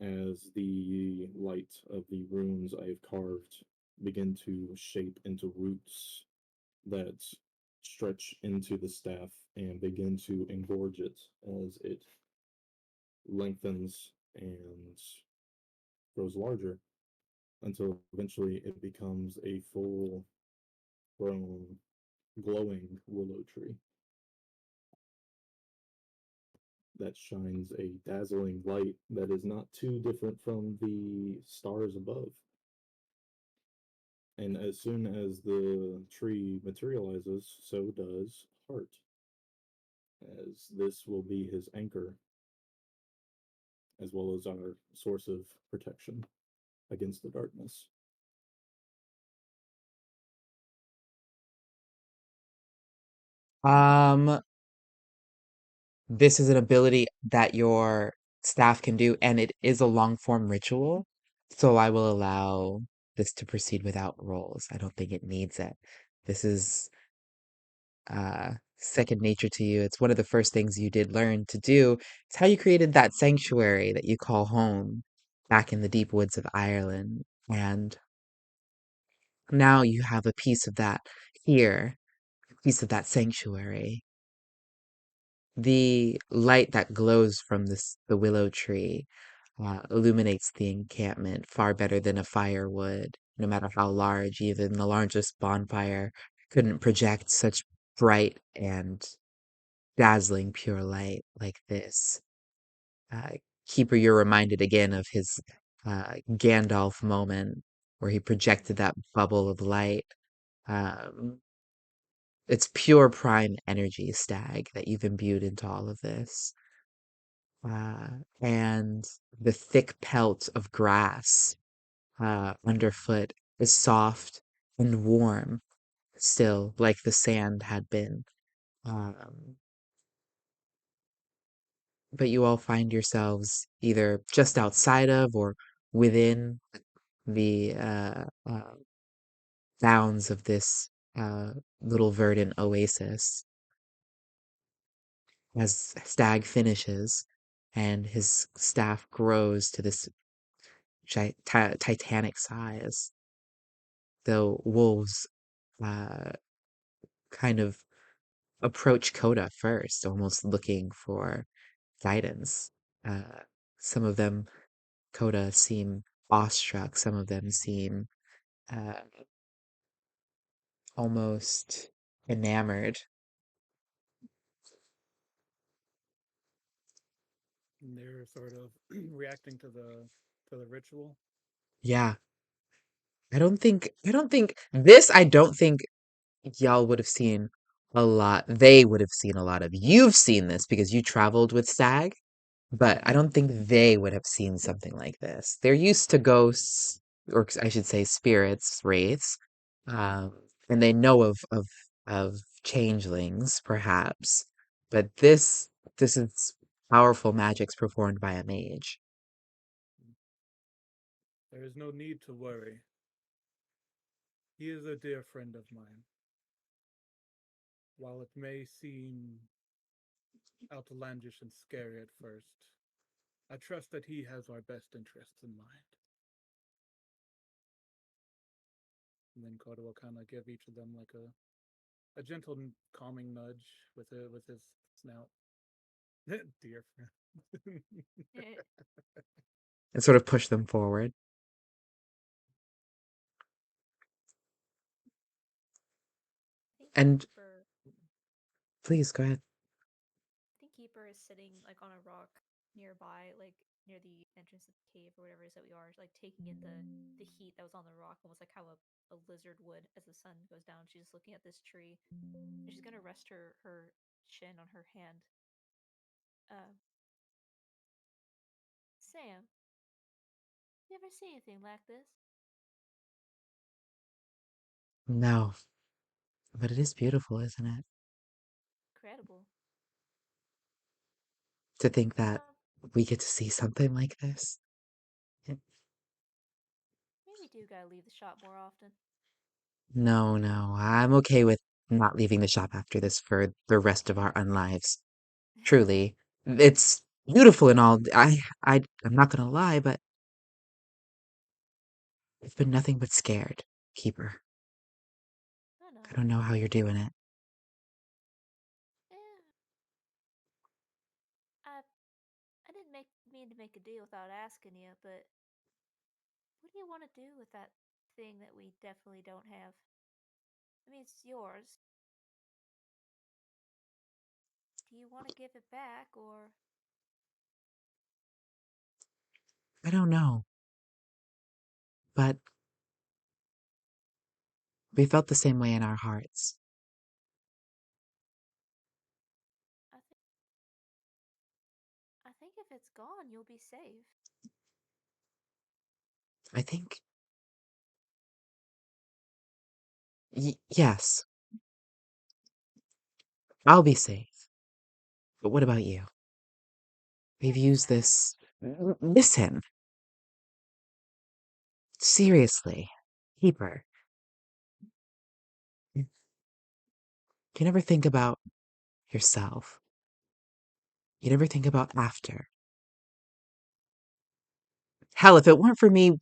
as the light of the runes I have carved begin to shape into roots that stretch into the staff and begin to engorge it as it lengthens and grows larger until eventually it becomes a full grown glowing willow tree that shines a dazzling light that is not too different from the stars above. And as soon as the tree materializes, so does Heart, as this will be his anchor, as well as our source of protection against the darkness. Um, this is an ability that your staff can do, and it is a long form ritual. So I will allow this to proceed without rolls. I don't think it needs it. This is second nature to you. It's one of the first things you did learn to do. It's how you created that sanctuary that you call home back in the deep woods of Ireland. And now you have a piece of that here, a piece of that sanctuary. The light that glows from the willow tree illuminates the encampment far better than a fire would, no matter how large. Even the largest bonfire couldn't project such bright and dazzling pure light like this. Uh, Keeper, you're reminded again of his Gandalf moment where he projected that bubble of light. Um, it's pure prime energy, Stag, that you've imbued into all of this. And the thick pelt of grass underfoot is soft and warm, still like the sand had been. Um, but you all find yourselves either just outside of or within the bounds of this little verdant oasis. As Stag finishes and his staff grows to this titanic size, the wolves uh, kind of approach Coda first, almost looking for guidance. Uh, some of them, Coda, seem awestruck. Some of them seem uh, almost enamored. And they're sort of reacting to the ritual. Yeah, I don't think y'all would have seen a lot. They would have seen a lot of. You've seen this because you traveled with Stag, but I don't think they would have seen something like this. They're used to ghosts, or I should say spirits, wraiths, um, and they know of changelings, perhaps. But this is powerful magics performed by a mage. There is no need to worry. He is a dear friend of mine. While it may seem outlandish and scary at first, I trust that he has our best interests in mind. And then Koda will kind of give each of them like a gentle, calming nudge with his snout. Dear friend. Eh, And sort of push them forward. I think And Keeper, please go ahead. I think Keeper is sitting like on a rock nearby, like near the entrance of the cave or whatever it is that we are, like taking in the heat that was on the rock, almost like how a lizard would as the sun goes down. She's just looking at this tree, and she's gonna rest her chin on her hand. Uh, Sam, you ever see anything like this? No, but it is beautiful, isn't it? Incredible. To think that Um, we get to see something like this. Maybe do gotta leave the shop more often. No, no, I'm okay with not leaving the shop after this for the rest of our unlives. Truly, it's beautiful and all. I'm not gonna lie, but I've been nothing but scared, Keeper. I know. I don't know how you're doing it. Eh, I didn't mean to make a deal without asking you, but what do you want to do with that thing that we definitely don't have? I mean, it's yours. Do you want to give it back, or I don't know, but we felt the same way in our hearts. I think if it's gone, you'll be safe. I think, yes, I'll be safe. But what about you? We've Yes, used Sam. this. Listen, seriously, Keeper. You never think about yourself. You never think about after. Hell, if it weren't for me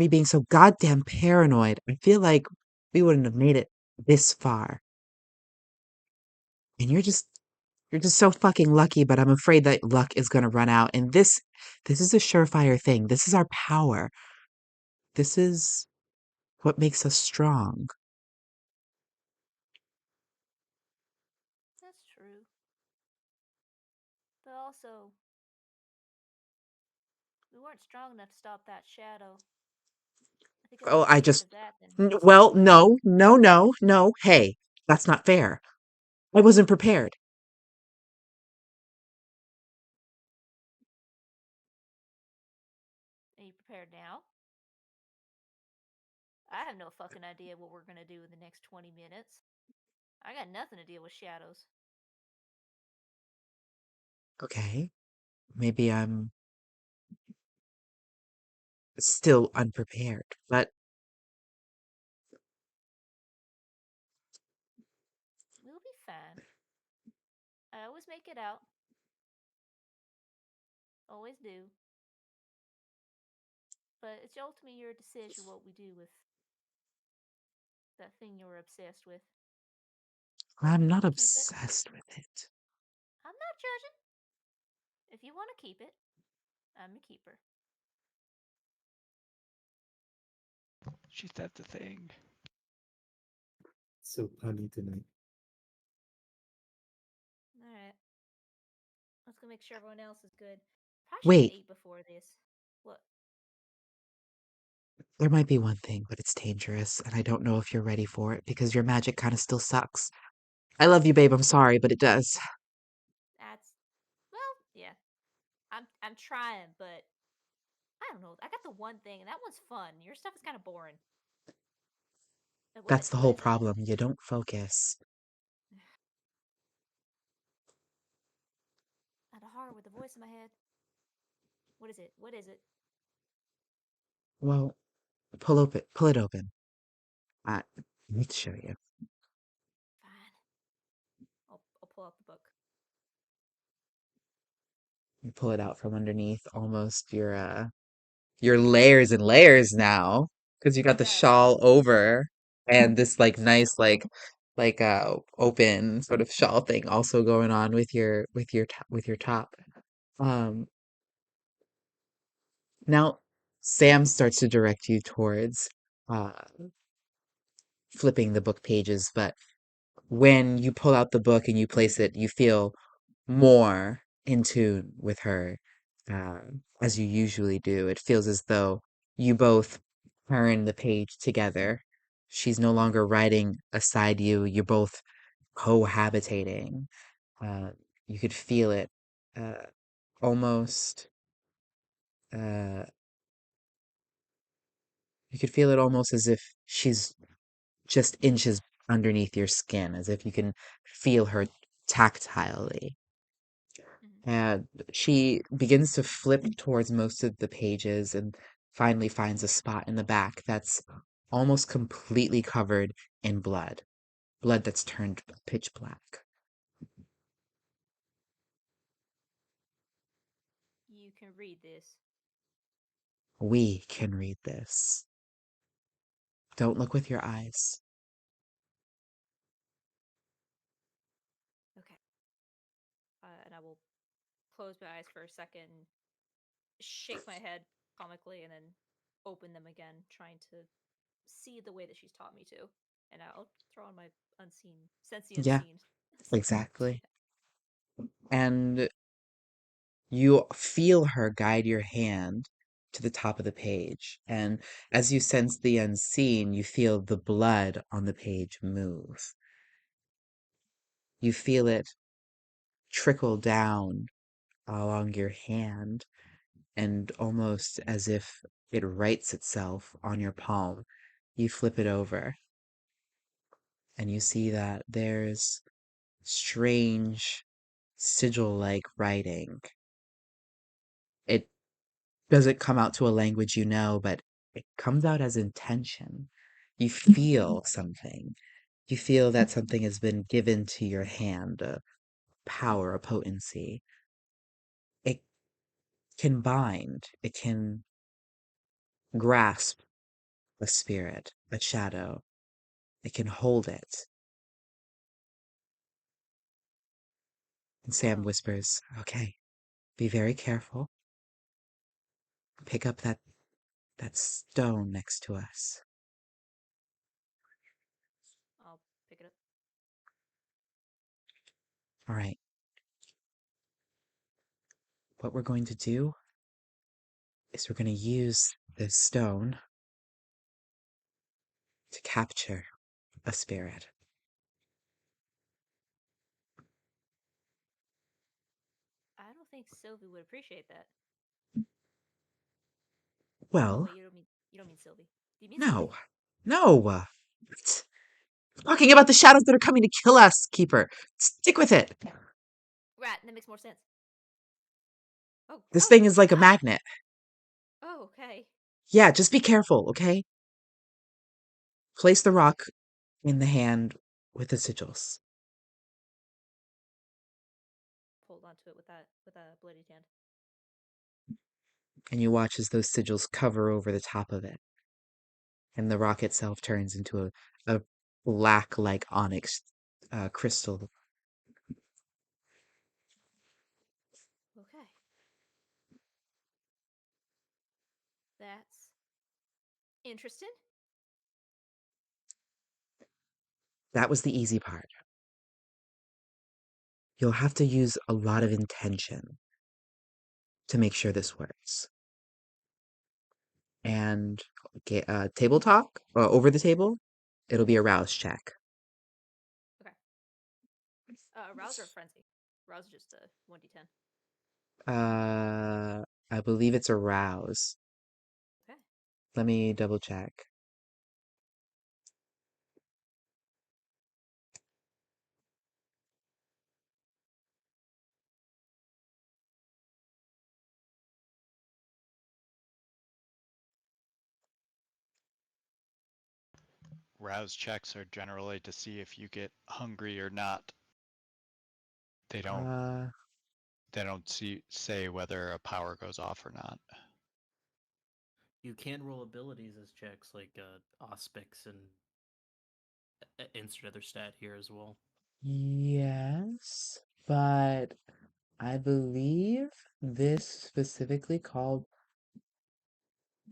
being so goddamn paranoid, I feel like we wouldn't have made it this far. And you're just so fucking lucky, but I'm afraid that luck is gonna run out. And this is a surefire thing. This is our power. This is what makes us strong. That's true. But also, we weren't strong enough to stop that shadow. I think if we Oh, were scared of that, then well, no, no, no, no. Hey, that's not fair. I wasn't prepared. are you prepared now? I have no fucking idea what we're gonna do in the next 20 minutes. I got nothing to deal with shadows. Okay. Maybe I'm still unprepared, but We'll be fine. I always make it out. Always do. But it's ultimately your decision what we do with that thing you're obsessed with. I'm not Wanna keep it? obsessed with it. I'm not judging. If you want to keep it, I'm a keeper. She said the thing. So punny tonight. Alright. Let's go make sure everyone else is good. Probably should have Wait, ate before this. What? there might be one thing, but it's dangerous, and I don't know if you're ready for it because your magic kind of still sucks. I love you, babe. I'm sorry, but it does. That's well, yeah. I'm trying, but I don't know. I got the one thing, and that one's fun. Your stuff is kind of boring. That's the What whole is it? problem. You don't focus. At a heart with a voice in my head. What is it? What is it? Well, pull it open. I need to show you. Fine. I'll pull out the book. You pull it out from underneath almost your layers and layers now because you got the Yes. shawl over and this like nice open sort of shawl thing also going on with with your top. Um Now Sam starts to direct you towards uh flipping the book pages, but when you pull out the book and you place it, you feel more in tune with her, uh, as you usually do. It feels as though you both turn the page together. She's no longer writing aside you. You're both cohabitating. Uh, you could feel it, uh, almost. Uh, you could feel it almost as if she's just inches underneath your skin, as if you can feel her tactilely. Mm-hmm. And she begins to flip towards most of the pages and finally finds a spot in the back that's almost completely covered in blood. Blood that's turned pitch black. You can read this. We can read this. Don't look with your eyes. Okay. And I will close my eyes for a second, shake my head comically, and then open them again, trying to see the way that she's taught me to. And I'll throw on my unseen, sense the Yeah, unseen. exactly. And you feel her guide your hand to the top of the page. And as you sense the unseen, you feel the blood on the page move. You feel it trickle down along your hand and almost as if it writes itself on your palm. You flip it over and you see that there's strange sigil-like writing. It doesn't come out to a language you know, but it comes out as intention. You feel something. You feel that something has been given to your hand, a power, a potency. It can bind, it can grasp a spirit, a shadow. It can hold it. And Sam Whoa. whispers, okay, be very careful. Pick up that stone next to us. I'll pick it up. All right. What we're going to do is we're going to use this stone to capture a spirit. I don't think Sylvie would appreciate that. Oh Well, wait, you don't mean Sylvie. Do you mean no. Sylvie? No. What? Talking about the shadows that are coming to kill us, Keeper. Stick with it. Right, that makes more sense. Oh, This oh, thing is like a ah! magnet. Oh, okay. Yeah, just be careful, okay? Place the rock in the hand with the sigils. Hold onto it with a bloodied hand. And you watch as those sigils cover over the top of it. And the rock itself turns into a black, like onyx crystal. Okay. That's interesting. That was the easy part. You'll have to use a lot of intention to make sure this works. And table talk over the table, it'll be a rouse check. Okay. Rouse or frenzy? Rouse is just a 1d10. I believe it's a rouse. Okay. Let me double check. Rouse checks are generally to see if you get hungry or not. They don't Uh, say whether a power goes off or not. You can roll abilities as checks, like Auspics, and insert other stat here as well. yes, but I believe this specifically called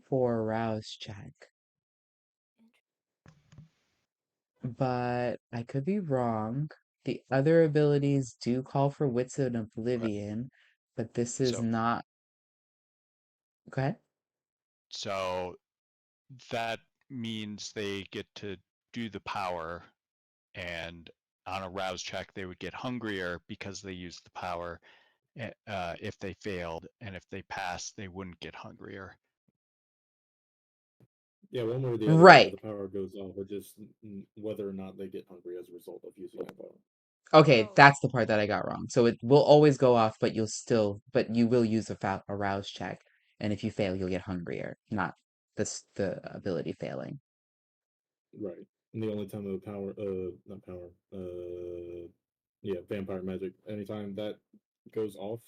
for a rouse check. But I could be wrong. The other abilities do call for Wits and Oblivion, but this is So not. Go ahead. so that means they get to do the power, and on a rouse check they would get hungrier because they used the power. If they failed, and if they passed, they wouldn't get hungrier. Yeah, one way or the other, whether Right. the power goes off or just whether or not they get hungry as a result of using that power. Okay, Oh. that's the part that I got wrong. So it will always go off, but you will use a rouse check, and if you fail, you'll get hungrier, not the ability failing. Right. And the only time the power, not power, yeah, vampire magic, anytime that goes off,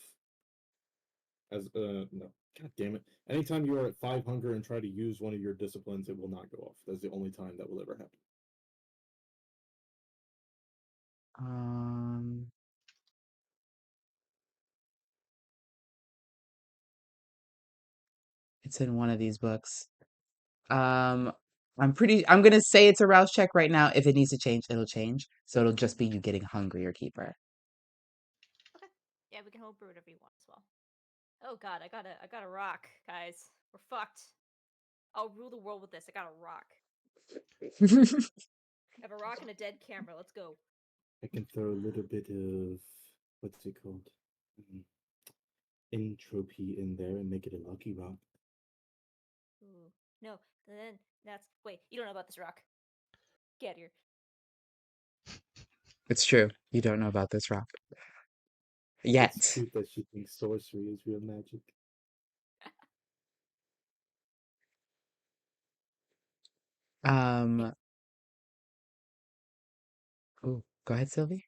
no, god damn it. Anytime you are at 5 hunger and try to use one of your disciplines, it will not go off. That's the only time that will ever happen. Um, it's in one of these books. I'm gonna say it's a rouse check right now. If it needs to change, it'll change. So it'll just be you getting hungrier, Keeper. Okay. Yeah, we can hold brew whatever you want as well. Oh god, I got a rock, guys. We're fucked. I'll rule the world with this. I got a rock. I have a rock and a dead camera. Let's go. I can throw a little bit of, what's it called? Entropy in there and make it a lucky rock. Ooh. No, then that's. Wait, you don't know about this rock. Get here. It's true. You don't know about this rock It's yet. cute that she thinks sorcery is real magic. Um, Ooh, go ahead, Sylvie.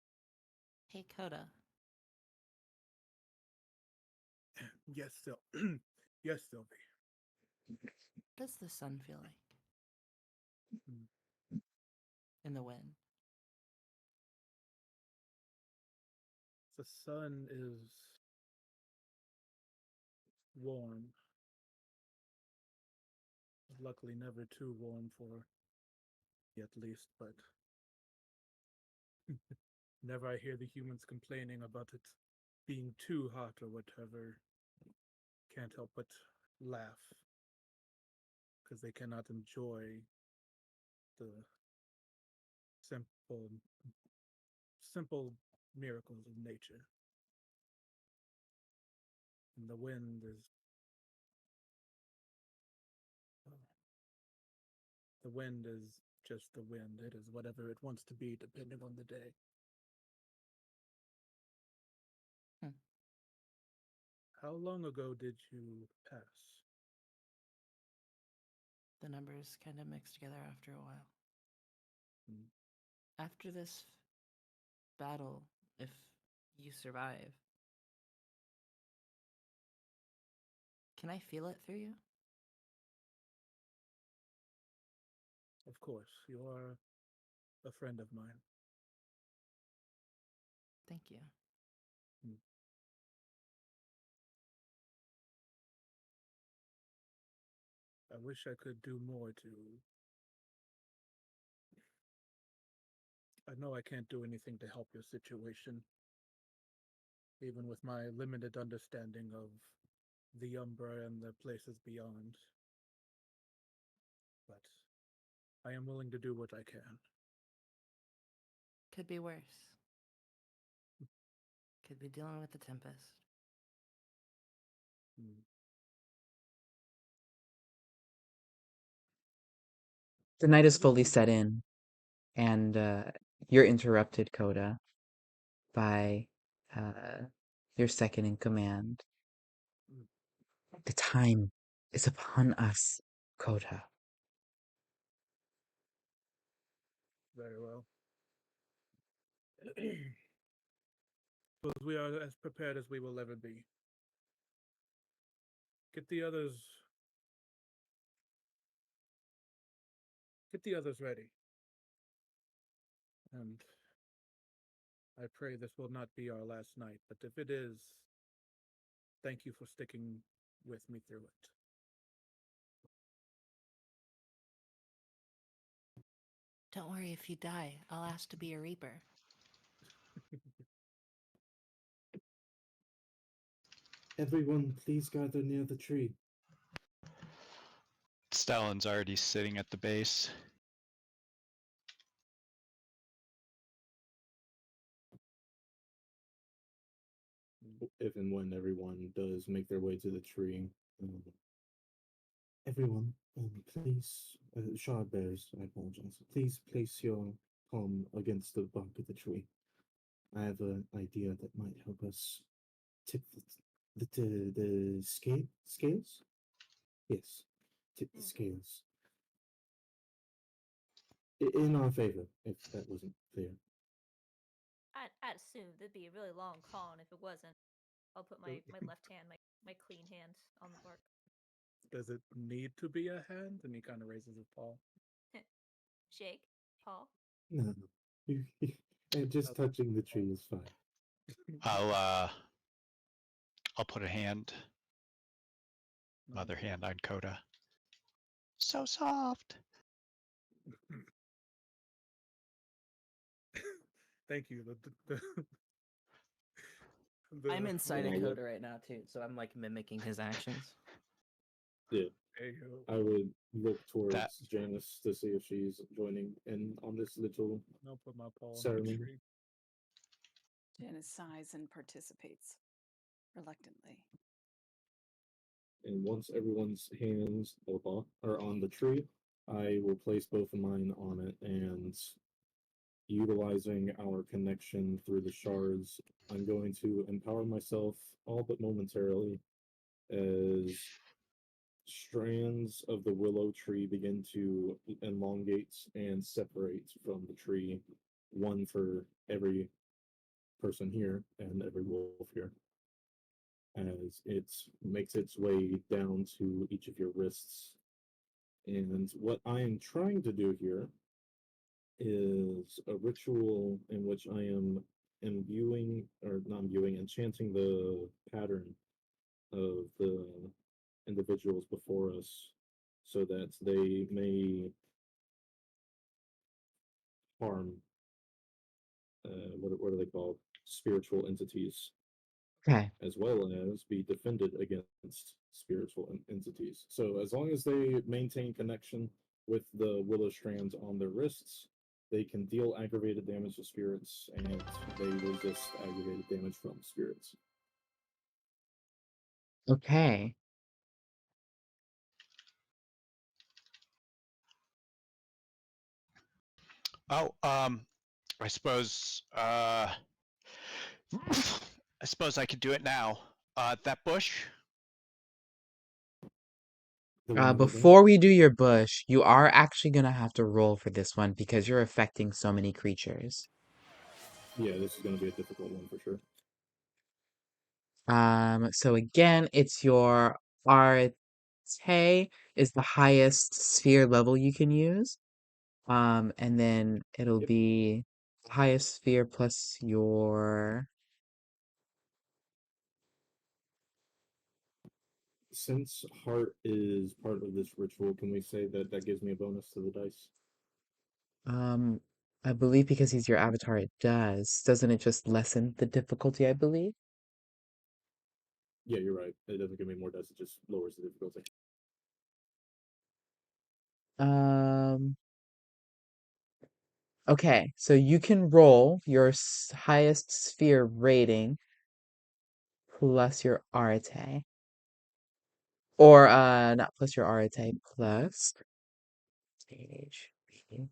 Hey, Coda. Yes, yes, Sylvie. What does the sun feel like? Hmm. In the wind. The sun is warm. Luckily, never too warm for me, at least, but whenever I hear the humans complaining about it being too hot or whatever, can't help but laugh because they cannot enjoy the simple miracles of nature. And the wind is the wind is just the wind. It is whatever it wants to be depending on the day. Hmm. How long ago did you pass? The numbers kind of mix together after a while. Hmm. After this battle, if you survive, can I feel it through you? Of course, you are a friend of mine. Thank you. Hmm. I wish I could do more to. I know I can't do anything to help your situation, even with my limited understanding of the Umbra and the places beyond. But I am willing to do what I can. Could be worse. Could be dealing with the Tempest. Hmm. The night is fully set in, and you're interrupted, Coda, by your second in command. Mm. The time is upon us, Coda. Very well. Suppose we are as prepared as we will ever be. Get the others. Get the others ready. And I pray this will not be our last night, but if it is, thank you for sticking with me through it. Don't worry if you die. I'll ask to be a Reaper. Everyone, please gather near the tree. Stellan's already sitting at the base. If and when everyone does make their way to the tree, everyone, please, shard bears, I apologize. Please place your palm against the bark of the tree. I have an idea that might help us tip the scales. Yes, tip the scales in our favor. If that wasn't clear. I'd assume that'd be a really long con if it wasn't. I'll put my left hand, my clean hand on the bark. Does it need to be a hand? And he kind of raises his paw. Shake, paw. No, just touching the tree is fine. I'll put a hand, other hand on Coda. So soft. Thank you. I'm inside Yeah, of I Coda right now too, so I'm like mimicking his actions. Yeah, There you go. I would look towards That- Janice to see if she's joining in on this little I'll put my paw on the ceremony. tree. Janice sighs and participates reluctantly. And once everyone's hands are on the tree, I will place both of mine on it, and utilizing our connection through the shards, I'm going to empower myself all but momentarily as strands of the willow tree begin to elongate and separate from the tree, one for every person here and every wolf here, as it makes its way down to each of your wrists. And what I am trying to do here is a ritual in which I am imbuing, or not imbuing, enchanting the pattern of the individuals before us so that they may harm, what are they called? Spiritual entities, Okay. as well as be defended against spiritual entities. So as long as they maintain connection with the willow strands on their wrists, they can deal aggravated damage to spirits, and they resist aggravated damage from spirits. Okay. Oh, I suppose I suppose I could do it now. That bush. The one over there? Before we do your bush, you are actually gonna have to roll for this one because you're affecting so many creatures. Yeah, this is going to be a difficult one for sure. So again, it's your Arte is the highest sphere level you can use. And then it'll Yep. be highest sphere plus your Since heart is part of this ritual, can we say that that gives me a bonus to the dice? um I believe because he's your avatar it does. Doesn't it just lessen the difficulty, I believe? Yeah, you're right. It doesn't give me more dice, it just lowers the difficulty. Um okay, so you can roll your highest sphere rating plus your Arte. Or not plus your Arte, plus HP.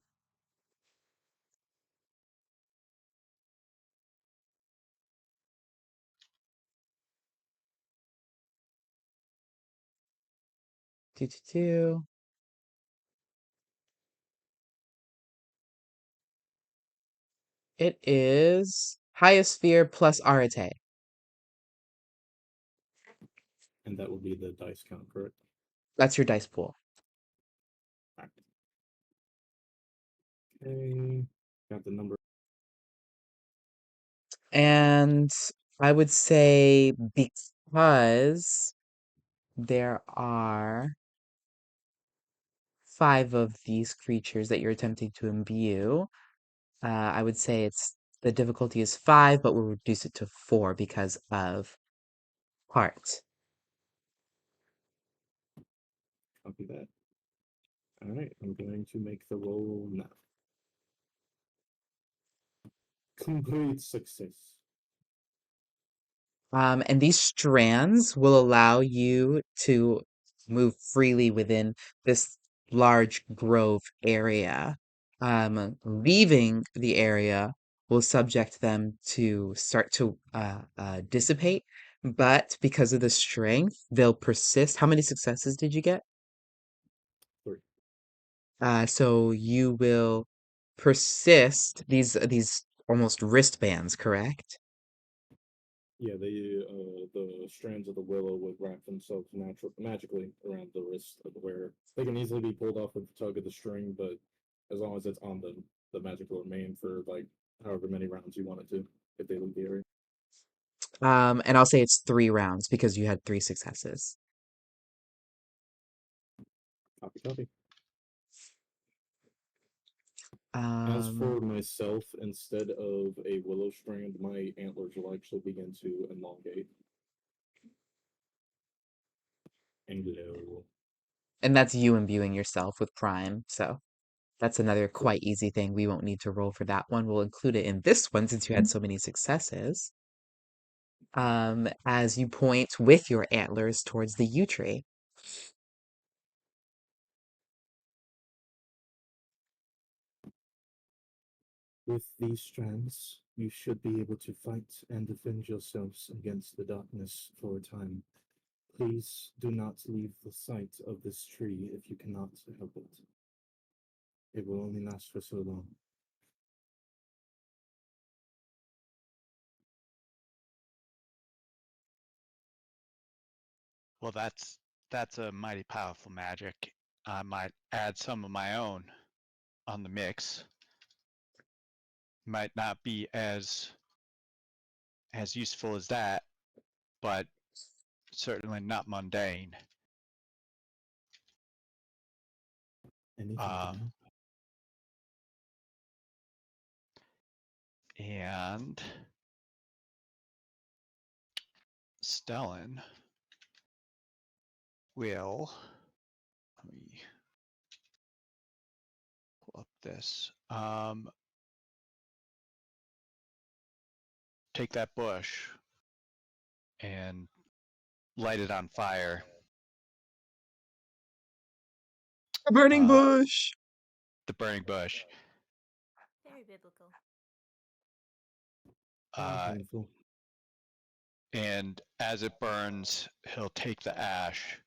Two. It is highest sphere plus Arete. And that will be the dice count, correct? That's your dice pool. Alright. Okay. Got the number. And I would say because there are 5 of these creatures that you're attempting to imbue, I would say the difficulty is 5, but we'll reduce it to 4 because of heart. Copy that. Alright, I'm going to make the roll now. Complete success. And these strands will allow you to move freely within this large grove area. Leaving the area will subject them to start to dissipate, but because of the strength, they'll persist. How many successes did you get? 3. So you will persist these almost wristbands, correct? Yeah, the strands of the willow would wrap themselves magically around the wrist, where they can easily be pulled off with the tug of the string, but as long as it's on them, the magic will remain for like however many rounds you want it to, if they leave the area. And I'll say it's 3 rounds because you had 3 successes. Copy. As Um, for myself, instead of a willow strand, my antlers will actually begin to elongate. And glow. and that's you imbuing yourself with Prime, so that's another quite easy thing. We won't need to roll for that one. We'll include it in this one since you had so many successes. As you point with your antlers towards the yew tree. With these strands, you should be able to fight and defend yourselves against the darkness for a time. Please do not leave the sight of this tree if you cannot help it. It will only last for so long. Well, that's a mighty powerful magic. I might add some of my own on the mix. Might not be as useful as that, but certainly not mundane. Anything to Um, know? and Stellan will, let me pull up this. Take that bush and light it on fire. A burning Uh, bush. the burning bush. Very biblical. Very Uh, painful. and as it burns, he'll take the ash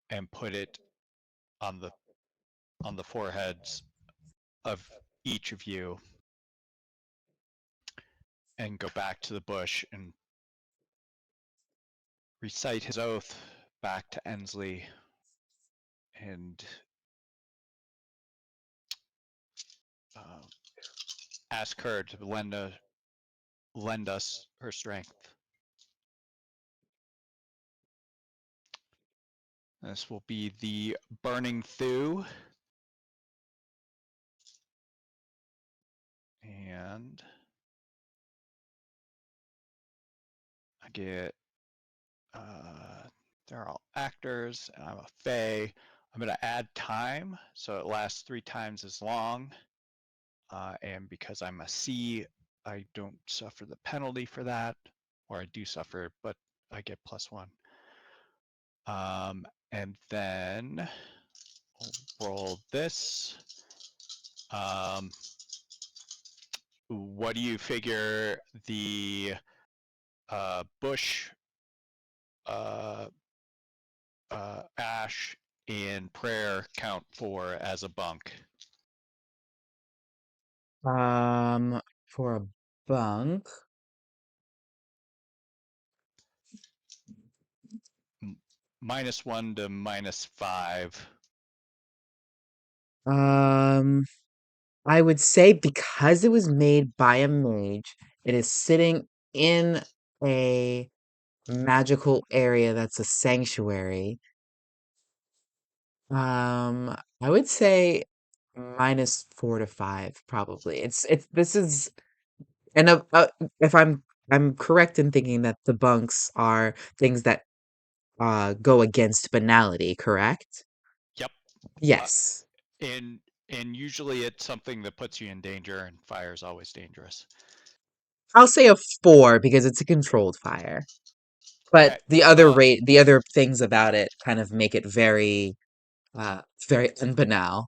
and put it on the foreheads of each of you, and go back to the bush and recite his oath back to Ensley, and ask her to lend us her strength. This will be the Burning Thew. And I get, they're all actors, and I'm a fae. I'm going to add time, so it lasts 3 times as long. And because I'm a C, I don't suffer the penalty for that, or I do suffer, but I get +1. And then we'll roll this. What do you figure the bush, ash, and prayer count for as a bunk? For a bunk. -1 to -5. I would say because it was made by a mage, it is sitting in a magical area that's a sanctuary. I would say -4 to 5, probably. This is, and if I'm correct in thinking that the bunks are things that go against banality, correct? Yep. Yes. And usually it's something that puts you in danger, and fire is always dangerous. I'll say a 4 because it's a controlled fire. But Okay. the other things about it kind of make it very unbanal.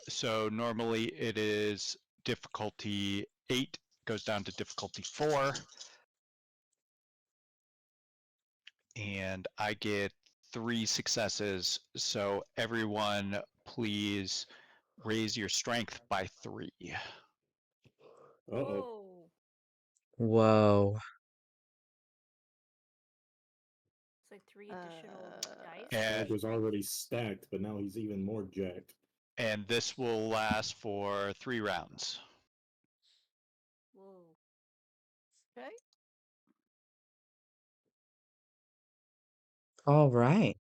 So normally it is difficulty 8, goes down to difficulty 4. And I get 3 successes. So everyone, please raise your strength by 3. Uh-oh. Whoa. Whoa. It's like 3 additional dice. And Greg was already stacked, but now he's even more jacked. this will last for 3 rounds. Whoa. Okay. All right.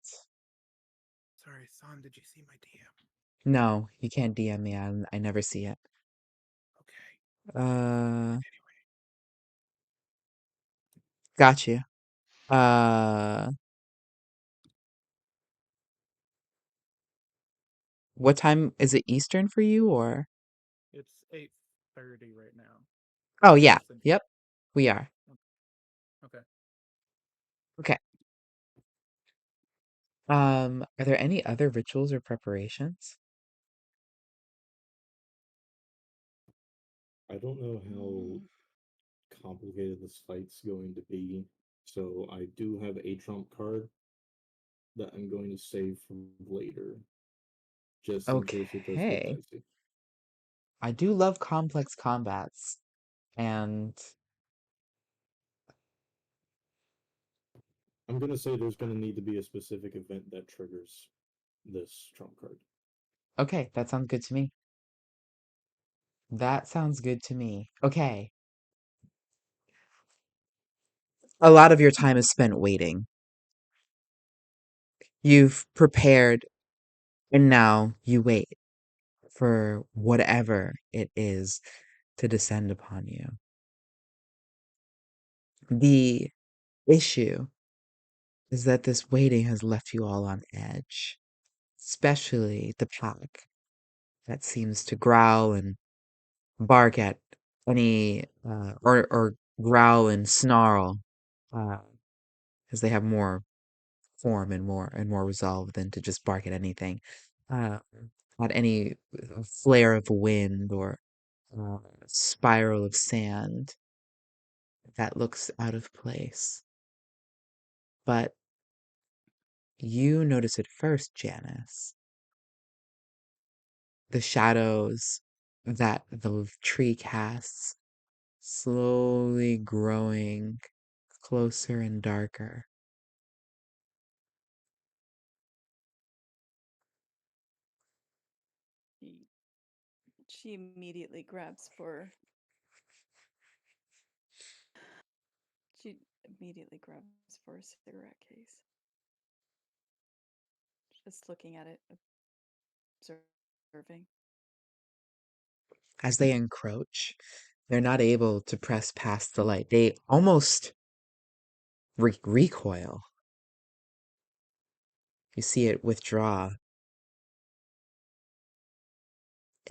Sorry, son, did you see my DM? No, you can't DM me. I never see it. Okay. Uh, got you. What time is it Eastern for you or? It's 8:30 right now. Oh yeah. Central. Yep. We are. Okay. Okay. Are there any other rituals or preparations? I don't know how complicated this fight's going to be, so I do have a trump card that I'm going to save for later, just in case it does get Okay. dicey. I do love complex combats, and I'm gonna say there's gonna need to be a specific event that triggers this trump card. Okay, that sounds good to me. That sounds good to me. Okay. A lot of your time is spent waiting. You've prepared, and now you wait for whatever it is to descend upon you. The issue is that this waiting has left you all on edge, especially the pack that seems to growl and bark at any, or growl and snarl, as they have more form and more resolve than to just bark at anything, uh, at any flare of wind or spiral of sand that looks out of place. But you notice it first, Janice. The shadows that the tree casts slowly growing closer and darker. She immediately grabs for. She immediately grabs for a cigarette case. Just looking at it, observing. As they encroach, they're not able to press past the light. They almost recoil. You see it withdraw,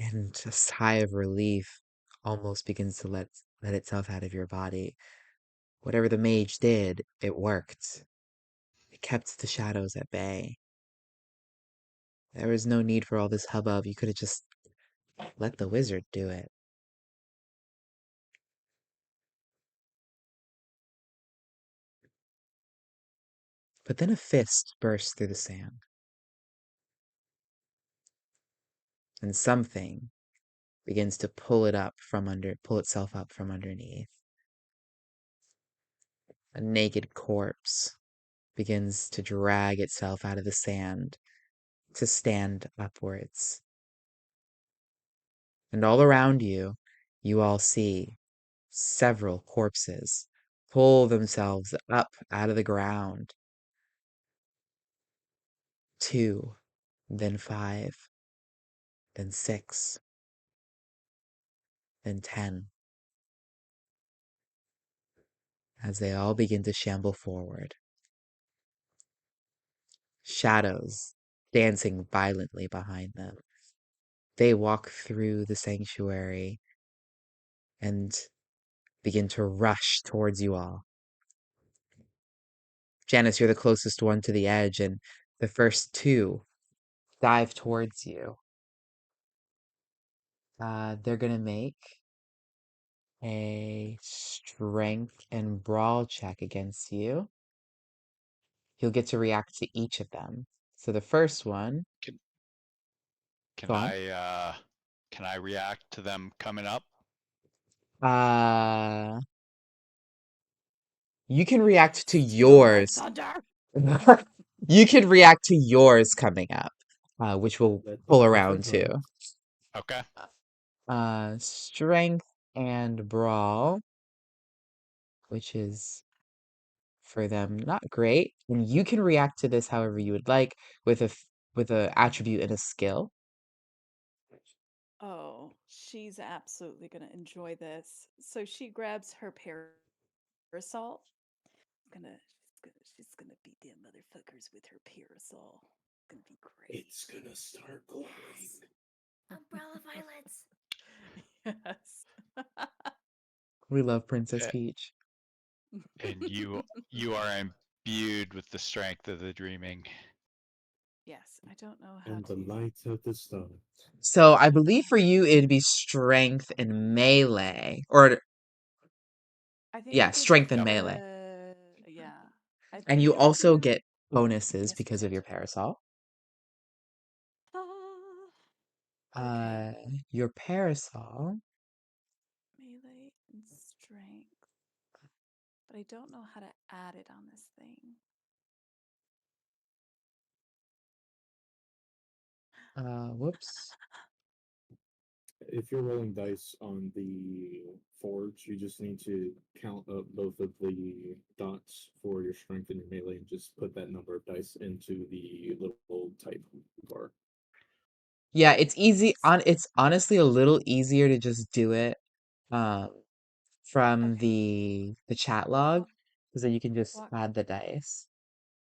and a sigh of relief almost begins to let itself out of your body. Whatever the mage did, it worked. It kept the shadows at bay. There was no need for all this hubbub. You could have just let the wizard do it. But then a fist burst through the sand, and something begins to pull itself up from underneath. A naked corpse begins to drag itself out of the sand to stand upwards. And all around you, you all see several corpses pull themselves up out of the ground. 2, then 5, then 6, then 10, as they all begin to shamble forward. Shadows dancing violently behind them. They walk through the sanctuary and begin to rush towards you all. Janice, you're the closest one to the edge, and the first 2 dive towards you. They're gonna make a strength and brawl check against you. You'll get to react to each of them. So the first one, Can go on. can I react to them coming up? You can react to Steal my yours. thunder! You can react to yours coming up, which will Let pull the around wizard too. know. Okay. Strength and brawl, which is for them not great, and you can react to this however you would like with a attribute and a skill. Oh, she's absolutely gonna enjoy this. So she grabs her parasol. She's gonna beat them motherfuckers with her parasol. It's gonna be great. It's gonna start glowing. Yes. Umbrella violets. Yes. We love Princess Yeah. Peach. And you are imbued with the strength of the dreaming. Yes, I don't know how And the to. light of the stars. So I believe for you it'd be strength and melee, or I think yeah, it's strength and melee. yeah. I And think you it would also be get bonuses yes, because go of your ahead. parasol. Okay. Your parasol, Melee and strength. But I don't know how to add it on this thing. Whoops. If you're rolling dice on the forge, you just need to count up both of the dots for your strength and your melee and just put that number of dice into the little type bar. Yeah, it's easy it's honestly a little easier to just do it um from Okay. the chat log, because then you can just Walk, add the dice.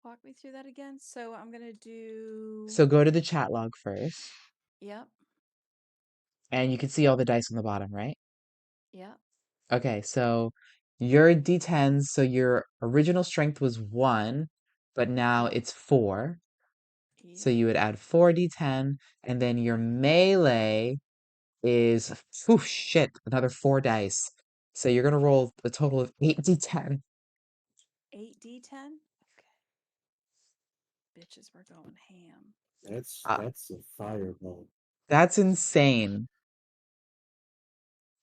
walk me through that again. So I'm gonna do. So go to the chat log first, Yep. and you can see all the dice on the bottom, right? Yep. Okay, so your D10s, so your original strength was 1, but now Yep. it's 4. So Yep. you would add 4 D10, and then your melee is, oh shit, another 4 dice. So you're gonna roll a total of 8 D10. 8d10. Okay. Bitches, we're going ham. That's Uh, a fireball. that's insane.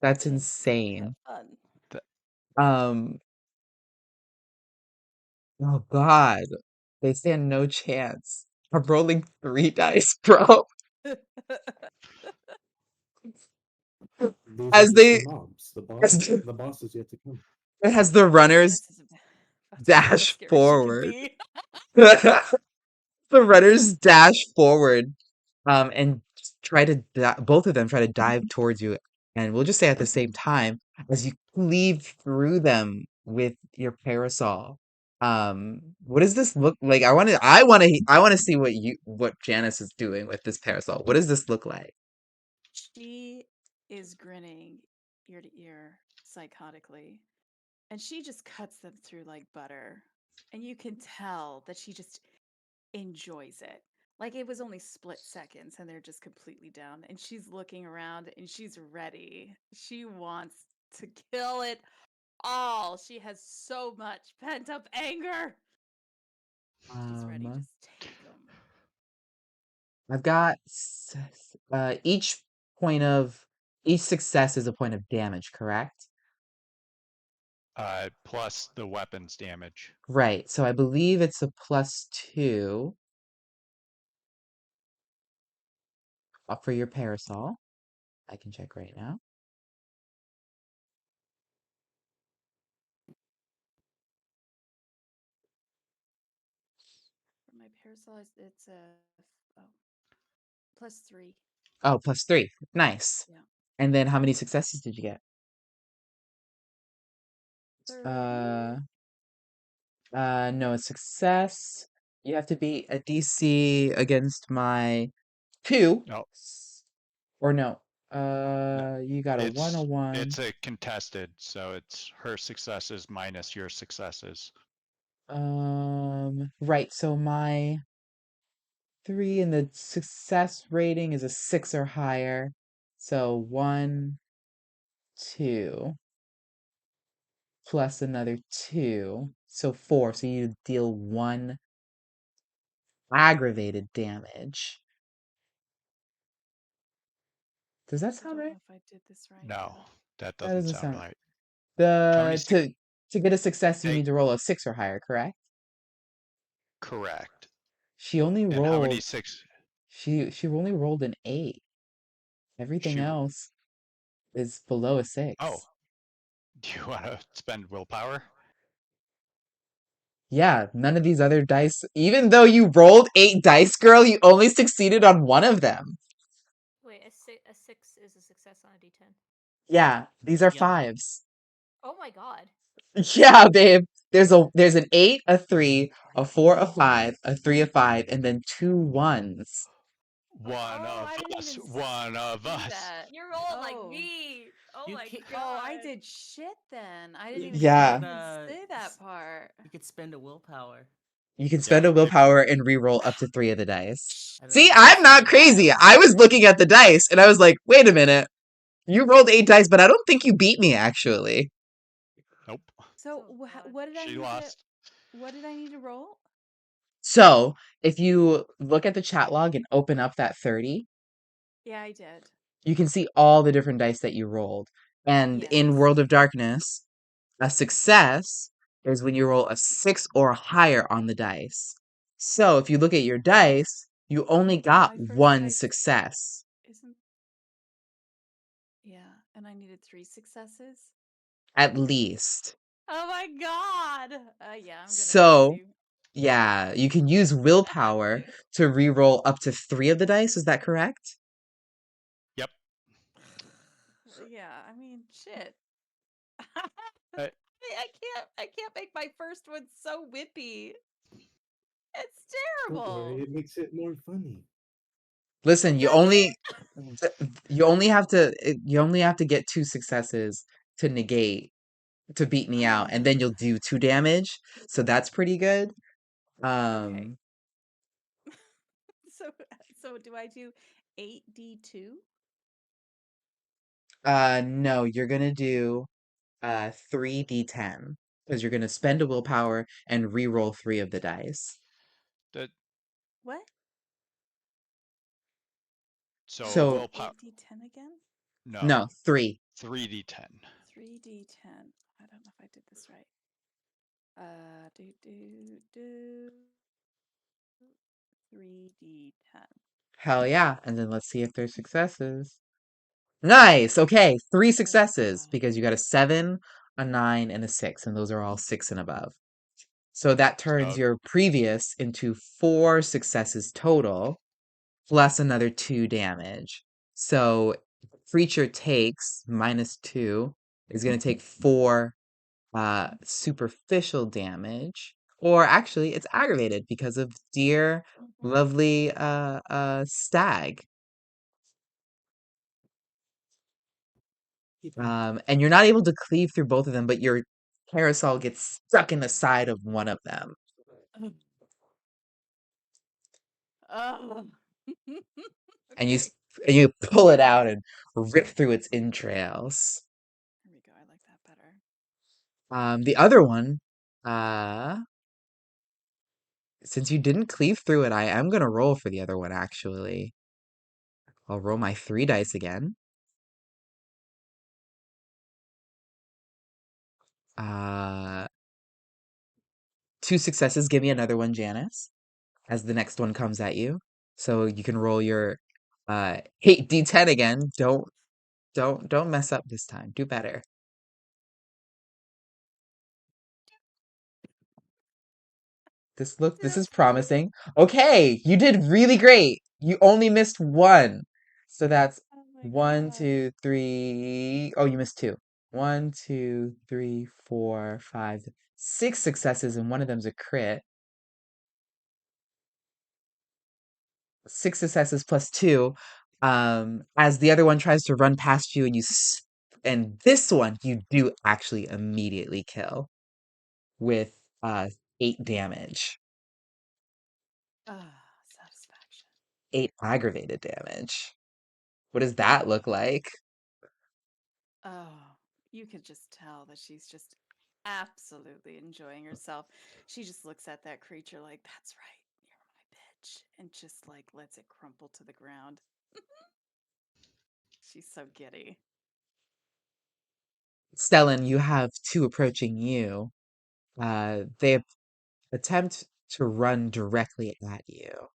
That's Kids, insane. have fun. Um, oh god, they stand no chance. I'm rolling 3 dice, bro. These are As just the they, mobs. as the, The boss is yet to come. as the runners Janice is about to be the most dash scary she can forward. be. The runners dash forward, and try to both of them try to dive towards you, and we'll just say at the same time as you cleave through them with your parasol. What does this look like? I want to see what Janice is doing with this parasol. What does this look like? She is grinning ear to ear psychotically, and she just cuts them through like butter. And you can tell that she just enjoys it. Like it was only split seconds and they're just completely down. And she's looking around and she's ready. She wants to kill it all. She has so much pent up anger. She's ready. Um, Just take them. I've got each point of each success is a point of damage, correct? Plus the weapons damage. Right. So I believe it's a +2 for your parasol. I can check right now. For my parasol, it's a +3. Oh, +3. Nice. Yeah. And then how many successes did you get? 30. No, a success. You have to beat a DC against my 2. No, Or no. no, You got a 1, a 1. it's a contested, so it's her successes minus your successes. Right. So my 3 and the success rating is a 6 or higher. So 1, 2, plus another 2. So 4. So you deal 1 aggravated damage. Does that I sound don't right? know if I did this right. No, that That doesn't doesn't sound sound right. How many? to get a success you Hey, need to roll a 6 or higher, correct? correct. She only And how many rolled six? she only rolled an 8. Everything She. else is below a Oh, 6. do you want to spend willpower? Yeah, none of these other dice, even though you rolled 8 dice, girl, you only succeeded on one of them. Wait, a 6 is a success on a d10. Yeah, these are Yep. 5s. Oh my god. Yeah, babe. There's an 8, a 3, a 4, a 5, a 3, a 5, and then 2 1s. One Oh, of I didn't us. even One of see us. that. You're rolling like Oh. me. Oh You my ca- god. Oh, I did shit then. I didn't You even Yeah. could, say that part. You could spend a willpower. You can spend Yeah, a willpower and re-roll up to 3 of the dice. I don't See, think I'm it's not very crazy. hard. I was looking at the dice and I was like, wait a minute. You rolled 8 dice, but I don't think you beat me actually. Nope. So Oh, God. what did I She need lost. what did I need to roll? So, if you look at the chat log and open up that 30, Yeah, I did. you can see all the different dice that you rolled. And in Yes. World of Darkness, a success is when you roll a 6 or higher on the dice. So if you look at your dice, You only got My first one dice success. isn't. Yeah, and I needed 3 successes. At least. Oh my god! Yeah, I'm gonna So, need to. yeah, you can use willpower to reroll up to 3 of the dice. Is that correct? Yep. Well, yeah, I mean, shit. I- I can't make my first one so whippy. It's Don't terrible. worry, it makes it more funny. Listen, you Does only it? you only have to you only have to get 2 successes to negate to beat me out, and then you'll do 2 damage. So that's pretty good. Okay. Um So do I do 8d2? no, you're gonna do 3d10 because you're gonna spend a willpower and re-roll 3 of the dice. That What? so So willpower. 8d10 again? no, 3. 3d10. 3d10. I don't know if I did this right. Do 3d10. Hell yeah. And then let's see if there's successes. Nice. Okay, 3 Oh successes god. because you got a 7, a 9, and a 6, and those are all 6 and above. So that turns So your previous into 4 successes total, plus another 2 damage. So creature takes -2 is going to take 4 superficial damage, or actually it's aggravated because of dear lovely stag. Keep on. And you're not able to cleave through both of them, but your parasol gets stuck in the side of one of them. Oh. And you Okay. and you pull it out and rip through its entrails. There we go. I like that better. The other one, uh, since you didn't cleave through it, I am gonna roll for the other one actually. I'll roll my 3 dice again. Uh, 2 successes. Give me another one, Janice, as the next one comes at you. So you can roll your 8d10 again. Don't mess up this time. Do better. This is promising. Okay, you did really great. You only missed 1. So that's Oh my 1, god. 2, 3. Oh, you missed 2. 1, 2, 3, 4, 5, 6 successes, and one of them's a crit. 6 successes plus 2. As the other one tries to run past you, and this one you do actually immediately kill with 8 damage. Satisfaction. 8 aggravated damage. What does that look like? Oh, you can just tell that she's just absolutely enjoying herself. She just looks at that creature like, that's right, you're my bitch, and just like lets it crumple to the ground. She's so giddy. Stellan, you have 2 approaching you. They attempt to run directly at you.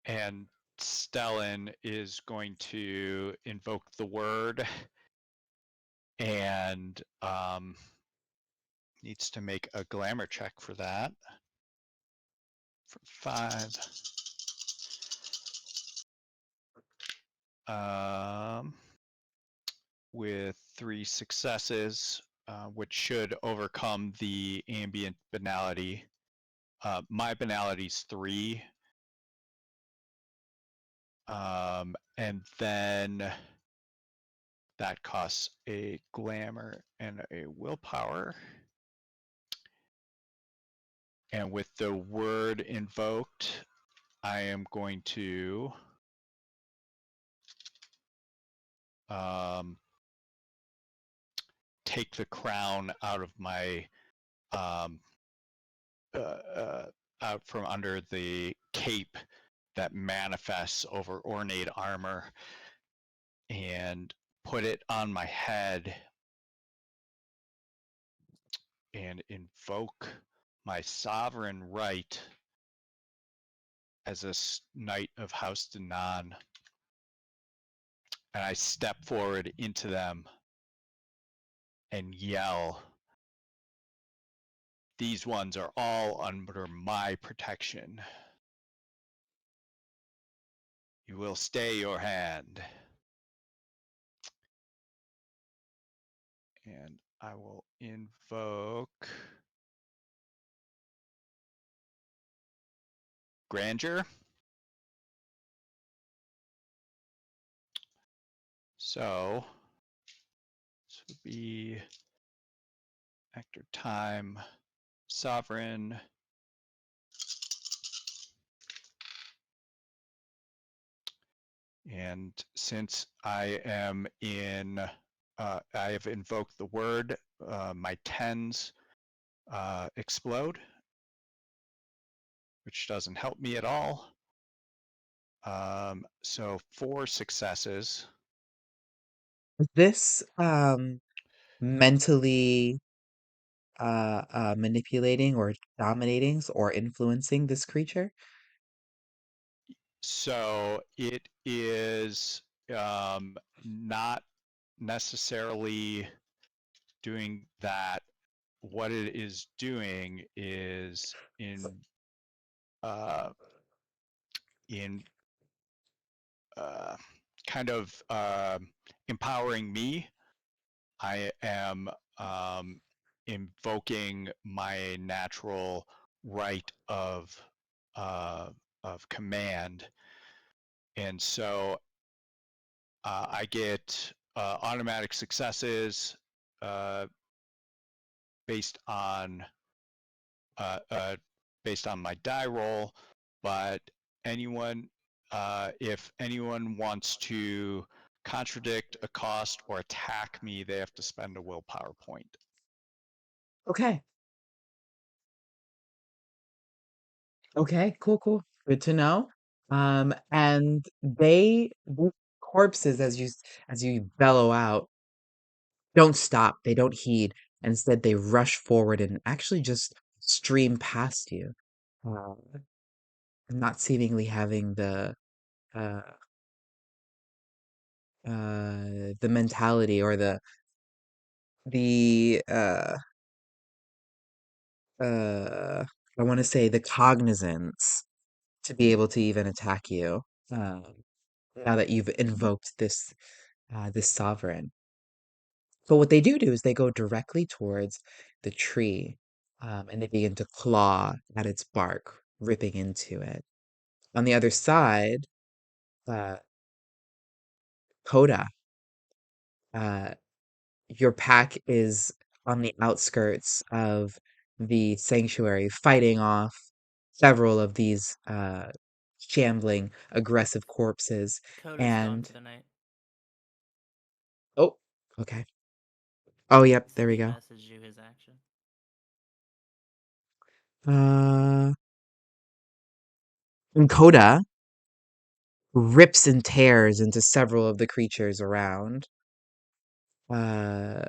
and Stellan is going to invoke the word and needs to make a glamour check for that. For 5. With 3 successes, which should overcome the ambient banality. My banality's 3. And then that costs a glamour and a willpower. And with the word invoked, I am going to take the crown out of my out from under the cape that manifests over ornate armor and put it on my head and invoke my sovereign right as a knight of House Danan, and I step forward into them and yell, "These ones are all under my protection. You will stay your hand." And I will invoke Grandeur. So this would be actor time, sovereign. And since I am in, I have invoked the word, my tens explode, which doesn't help me at all. So 4 successes. Is this mentally manipulating or dominating or influencing this creature? So it is not necessarily doing that. What it is doing is in uh, kind of empowering me. I am invoking my natural right of command, and so I get automatic successes uh, based on uh, uh, based on my die roll. But anyone, if anyone wants to contradict a cost or attack me, they have to spend a willpower point. Okay. Okay, cool. Good to know. And these corpses, as you bellow out, don't stop. They don't heed. Instead, they rush forward and actually just stream past you. Uh, not seemingly having uh the mentality or the uh I want to say the cognizance to be able to even attack you. Um, now that you've invoked this sovereign. But what they do is they go directly towards the tree, and they begin to claw at its bark, ripping into it. On the other side, uh, Coda, uh, your pack is on the outskirts of the sanctuary, fighting off several of these shambling, aggressive corpses. Coda's gone And for the night. oh, okay. Oh, yep, there we He go. messaged you his action. Uh, and Coda rips and tears into several of the creatures around. Uh,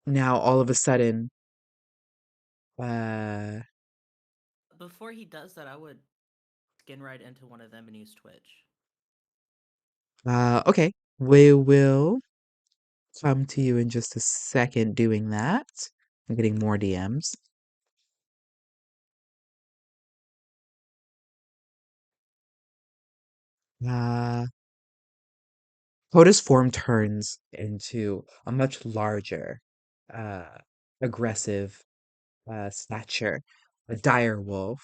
now all of a sudden, uh, Before he does that, I would skin right into one of them and use Twitch. okay, we will come to you in just a second doing that. I'm getting more DMs. Uh, Coda's form turns into a much larger, uh, aggressive, stature, a dire wolf,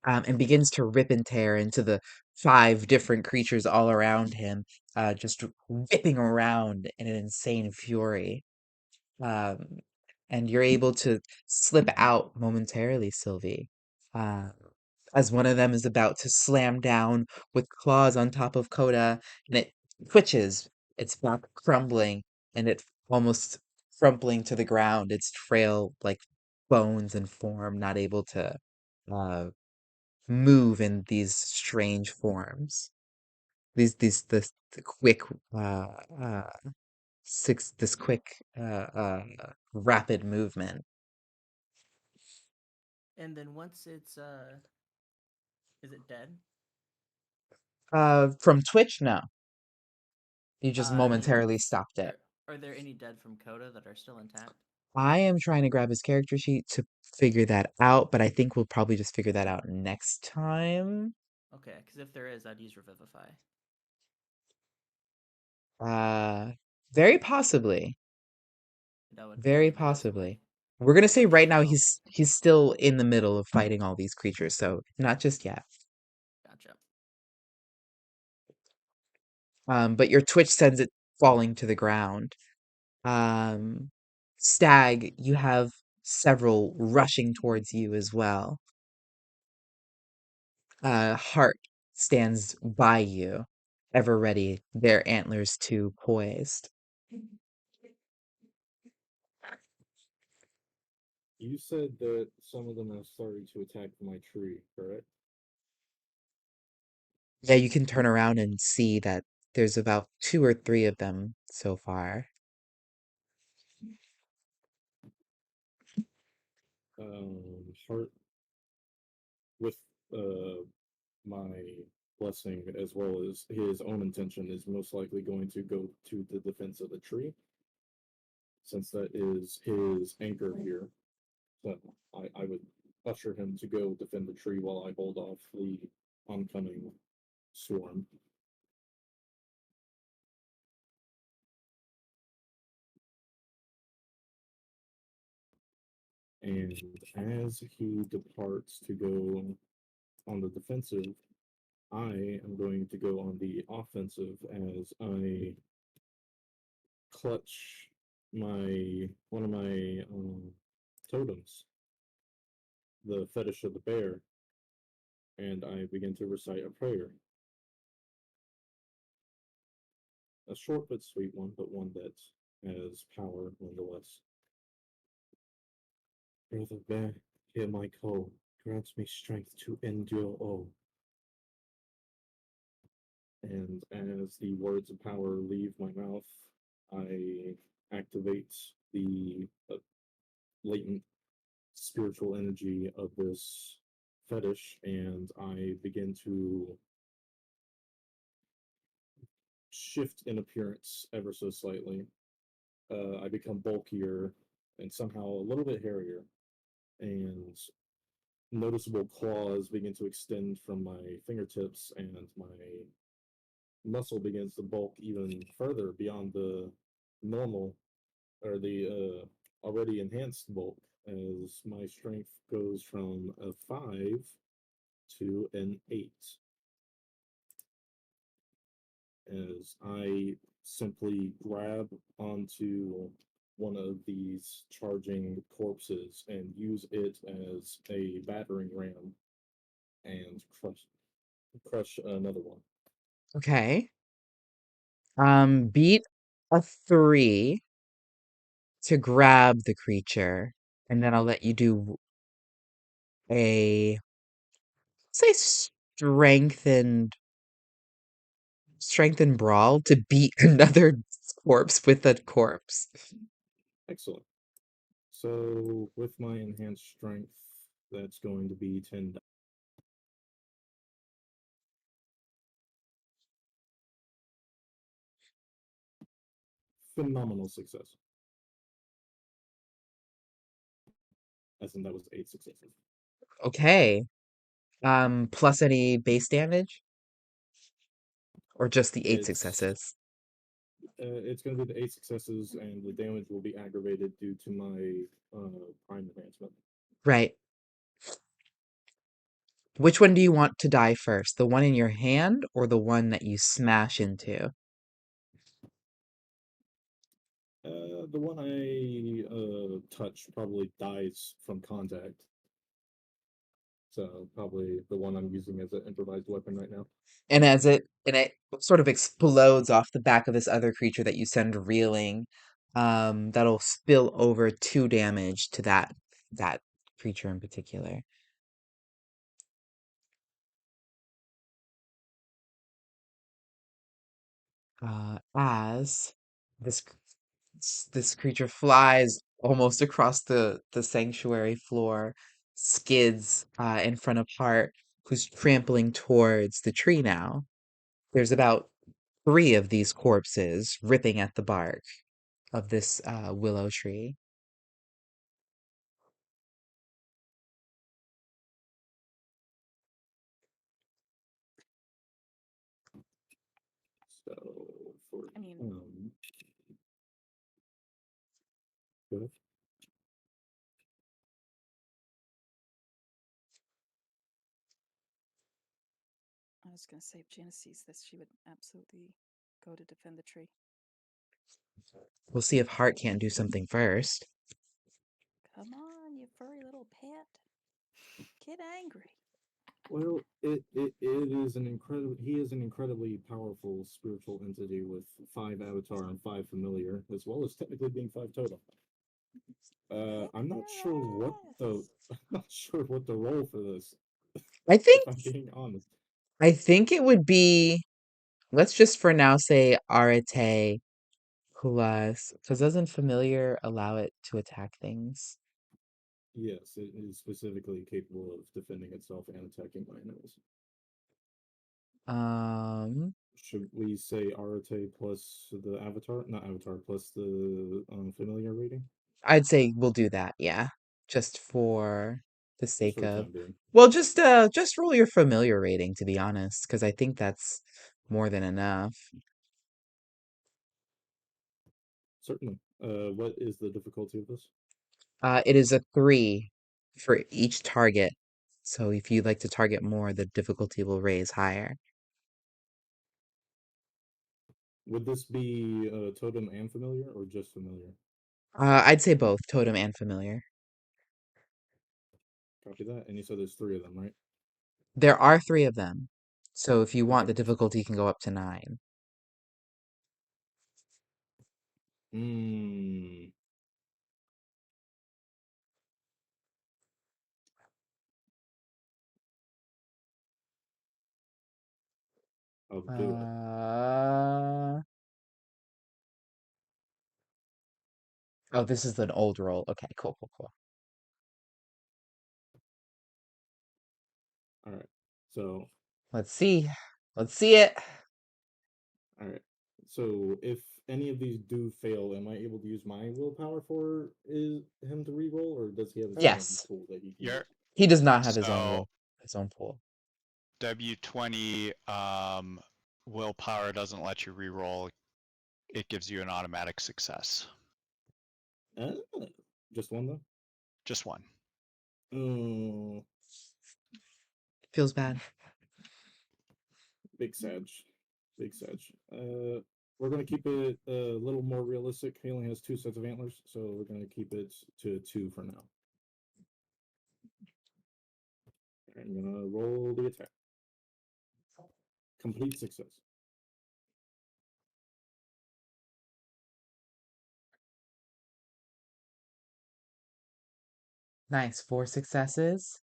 and begins to rip and tear into the 5 different creatures all around him, just whipping around in an insane fury. Um, and you're able to slip out momentarily, Sylvie, uh, as one of them is about to slam down with claws on top of Coda, and it twitches, its back crumbling, and it almost crumpling to the ground, its frail, like, bones and form not able to uh, move in these strange forms. The quick, uh, uh, this quick, rapid movement. And then once it's is it dead? From Twitch, no. You just I mean, momentarily stopped it. are there any dead from Coda that are still intact? I am trying to grab his character sheet to figure that out, but I think we'll probably just figure that out next time. Okay, because if there is, I'd use Revivify. Very possibly. That would Very tremendously. possibly. We're gonna say Okay, right now well, he's still in the middle of fighting all these creatures, so not just yet. gotcha. But your Twitch sends it falling to the ground. Um, Stag, you have several rushing towards you as well. Heart stands by you, ever ready, their antlers too poised. You said that some of them are starting to attack my tree, correct? Yeah, you can turn around and see that there's about 2 or 3 of them so far. Heart with my blessing as well as his own intention is most likely going to go to the defense of the tree, since that is his anchor here. So I would usher him to go defend the tree while I hold off the oncoming swarm. And as he departs to go on the defensive, I am going to go on the offensive as I clutch one of my totems, the fetish of the bear, and I begin to recite a prayer. A short but sweet one, but one that has power nonetheless. Brother bear, hear my call, grant me strength to endure all. And as the words of power leave my mouth, I activate the latent spiritual energy of this fetish, and I begin to shift in appearance ever so slightly. I become bulkier and somehow a little bit hairier, and noticeable claws begin to extend from my fingertips, and my muscle begins to bulk even further beyond the normal or the already enhanced bulk as my strength goes from a 5 to an 8 as I simply grab onto one of these charging corpses and use it as a battering ram and crush another one. Okay. Beat a 3 to grab the creature, and then I'll let you do a say strength and brawl to beat another corpse with a corpse. Excellent. So with my enhanced strength, that's going to be 10. Phenomenal success. As in that was 8 successes. Okay. Plus any base damage? Or just the 8 It's successes? it's going to be the 8 successes, and the damage will be aggravated due to my prime enhancement. Right. Which one do you want to die first? The one in your hand or the one that you smash into? The one I touch probably dies from contact. So probably the one I'm using as an improvised weapon right now. And it sort of explodes off the back of this other creature that you send reeling, that'll spill over 2 damage to that creature in particular. As this creature flies almost across the sanctuary floor, skids in front of Hart, who's trampling towards the tree now. There's about 3 of these corpses ripping at the bark of this willow tree. So for I mean, go ahead. I was gonna say if Janice sees this, she would absolutely go to defend the tree. We'll see if Hart can't do something first. Come on, you furry little pet. Get angry. Well, it is an incredible. He is an incredibly powerful spiritual entity with 5 avatar and 5 familiar, as well as technically being 5 totem. I'm not sure what the I'm not sure what the role for this. I think If I'm being honest. it would be, let's just for now say Arete plus, because doesn't familiar allow it to attack things? Yes, it is specifically capable of defending itself and attacking my enemies. Should we say Arate plus the avatar? Not avatar, plus the familiar rating? I'd say we'll do that, yeah. Just for the Just sake for the of, time being. well, just roll your familiar rating, to be honest, because I think that's more than enough. Certainly. What is the difficulty of this? It is a 3 for each target. So if you'd like to target more, the difficulty will raise higher. Would this be totem and familiar, or just familiar? I'd say both, totem and familiar. Copy that. And you said there's 3 of them, right? There are 3 of them. So if you want, Okay. the difficulty can go up to 9. I'll do it. Oh, this is an old roll. Okay, cool. All right. So, Let's see. Let's see it. all right. So, if any of these do fail, am I able to use my willpower for him to reroll, or does he have his own Yes. tool that he can You're use? He does not have his own so roll, his own pool. W20 willpower doesn't let you reroll. It gives you an automatic success. Just one though. Just one. Feels bad. Big Sag. We're gonna keep it a little more realistic. He only has 2 sets of antlers, so we're gonna keep it to 2 for now. I'm gonna roll the attack. Complete success. Nice. 4 successes.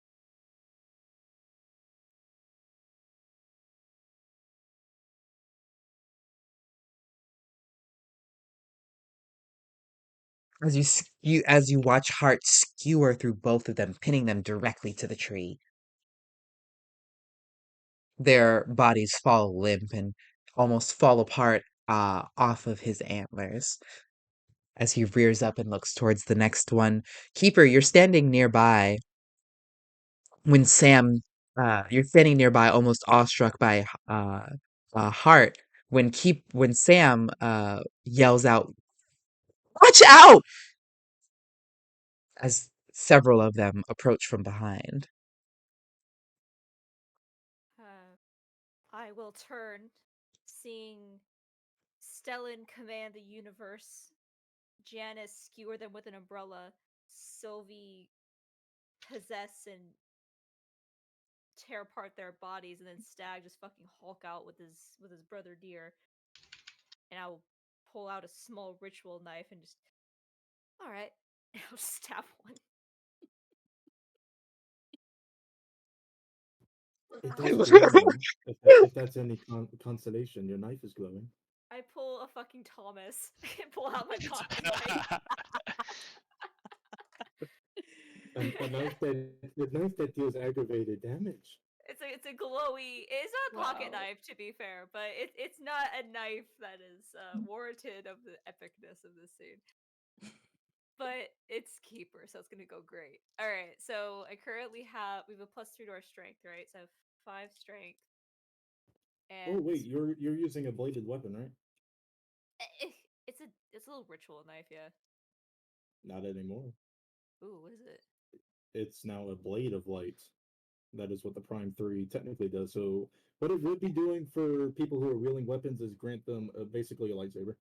As you watch Hart skewer through both of them, pinning them directly to the tree. Their bodies fall limp and almost fall apart off of his antlers as he rears up and looks towards the next one. Keeper, you're standing nearby when you're standing nearby, almost awestruck by Hart. When Sam yells out, "Watch out!" as several of them approach from behind. I will turn, seeing Stellan command the universe, Janice skewer them with an umbrella, Sylvie possess and tear apart their bodies, and then Stag just fucking Hulk out with his brother Deer. And I'll pull out a small ritual knife and just, all right, and I'll stab one. If that's any consolation, your knife is glowing. I pull a fucking Thomas and pull out my pocket knife. A knife that The knife that deals aggravated damage. It's a glowy. It's not a pocket Wow. knife, to be fair, but it's not a knife that is warranted of the epicness of this scene. But it's keeper, so it's gonna go great. All right, so I currently we have a +3 to our strength, right? So I have 5 strength, Oh and wait, you're using a bladed weapon, right? it's a little ritual knife, yeah. Not anymore. Ooh, what is it? It's now a blade of light. That is what the Prime 3 technically does. So what it would be doing for people who are wielding weapons is grant them basically a lightsaber.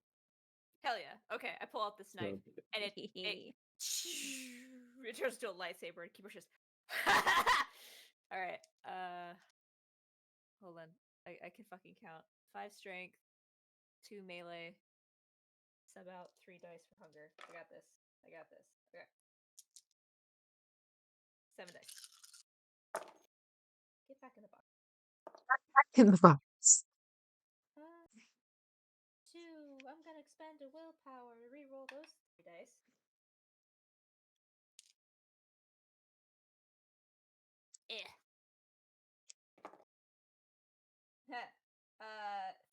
Hell yeah. Okay, I pull out this knife, So, and it turns to a lightsaber, and keeper's just. All right. Hold on. I can fucking count. 5 strength, 2 melee. Sub out 3 dice for hunger. I got this. I got this. Okay. 7 dice. Get back in the box. In the box. 2. I'm gonna expend a willpower to re-roll those 3 dice. Eh.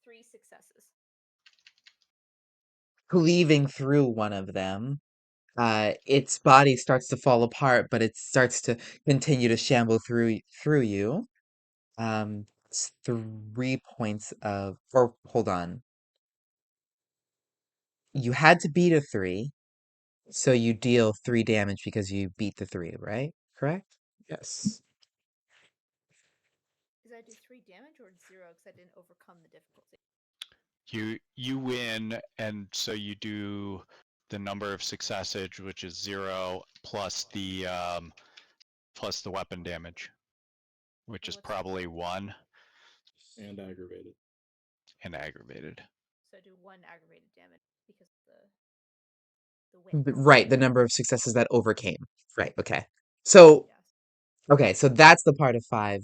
3 successes. Cleaving through one of them, its body starts to fall apart, but it starts to continue to shamble through you. It's 3 points of, or hold on. You had to beat a 3, so you deal 3 damage because you beat the 3, right? Correct? Yes. Did I do 3 damage or 0 because I didn't overcome the difficulty? You win, and so you do the number of successes, which is 0, plus the weapon damage, which is What's probably 1, and aggravated. and aggravated. So I do 1 aggravated damage because of the win. Right, the number of successes that overcame. Right, okay. So, Yes. okay, so that's the part of 5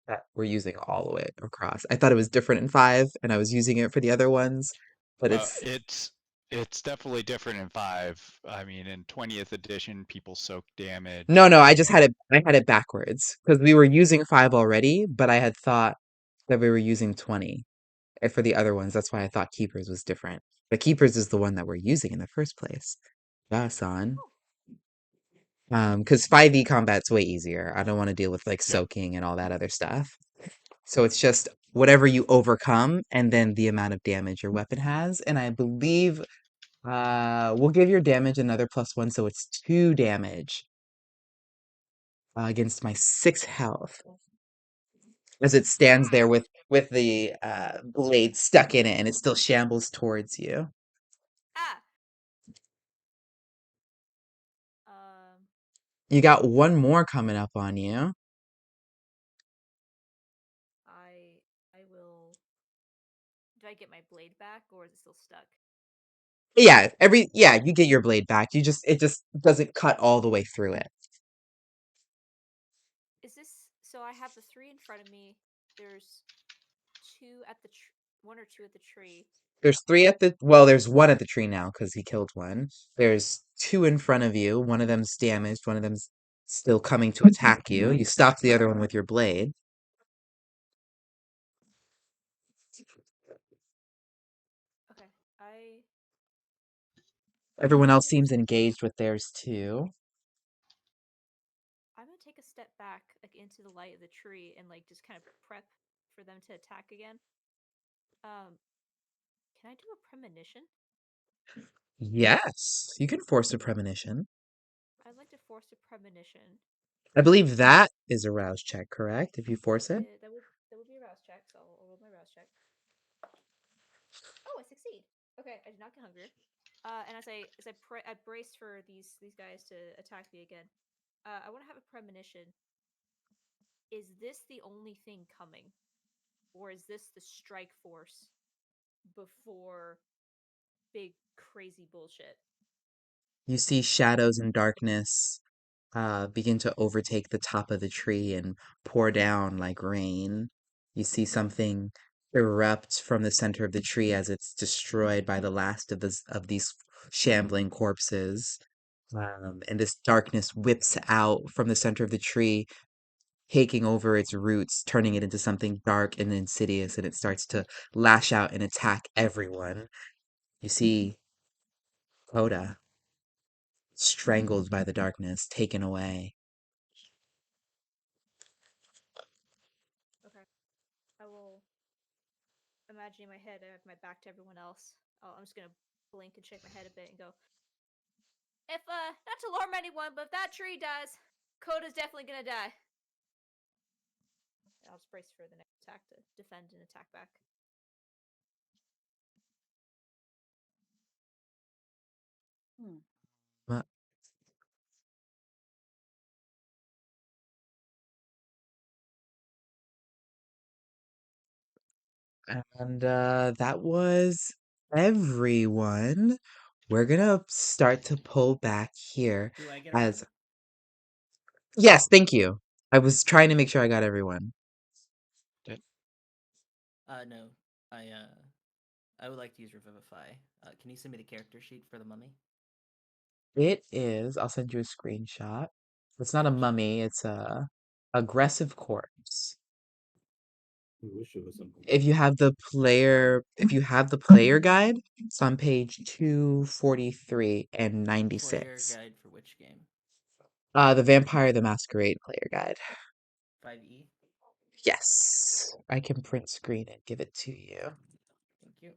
that we're using all the way across. I thought it was different in 5, and I was using it for the other ones, but It's definitely different in 5. I mean, in 20th edition, people soak damage. No, I just had it backwards because we were using 5 already, but I had thought that we were using 20 for the other ones. That's why I thought Keepers was different. But Keepers is the one that we're using in the first place. Son. Because 5e combat's way easier. I don't want to deal with like Yep. soaking and all that other stuff. So it's just whatever you overcome and then the amount of damage your weapon has. And I believe we'll give your damage another +1, so it's 2 damage against my 6 health. As it stands there with the blade stuck in it and it still shambles towards you. Ah! You got one more coming up on you. I will. Do I get my blade back, or is it still stuck? Yeah, you get your blade back. It just doesn't cut all the way through it. Is this so? I have the 3 in front of me. There's 2 at the 1 or 2 at the tree. There's 3 at the there's 1 at the tree now because he killed one. There's 2 in front of you. One of them's damaged. One of them's still coming to attack you. You stop the other one with your blade. Okay, Everyone else seems engaged with theirs too. I'm gonna take a step back, like into the light of the tree, and like just kind of prep for them to attack again. Can I do a premonition? Yes, you can force a premonition. I'd like to force a premonition. I believe that is a rouse check, correct? If you force it. That would be a rouse check, so I'll roll my rouse check. Oh, I succeed. Okay, I did not get hungry. And as I brace for these guys to attack me again, I want to have a premonition. Is this the only thing coming, or is this the strike force before big crazy bullshit? You see shadows and darkness begin to overtake the top of the tree and pour down like rain. You see something erupt from the center of the tree as it's destroyed by the last of these shambling corpses. And this darkness whips out from the center of the tree, taking over its roots, turning it into something dark and insidious, and it starts to lash out and attack everyone. You see Coda strangled by the darkness, taken away. Okay. I will imagine in my head I have my back to everyone else. Oh, I'm just gonna blink and shake my head a bit and go. If not to alarm anyone, but if that tree dies, Coda's definitely gonna die. I'll just brace for the next attack to defend and attack back. But And that was everyone. We're gonna start to pull back here Do I get a as round? yes, thank you. I was trying to make sure I got everyone. No. I would like to use Revivify. Can you send me the character sheet for the mummy? It is, I'll send you a screenshot. It's not a mummy, it's a aggressive corpse. I wish it was something. If you have the player guide, it's on page 243 and Player 96. guide for which game? The Vampire the Masquerade player guide. 5e? Yes, I can print screen and give it to you. Thank you.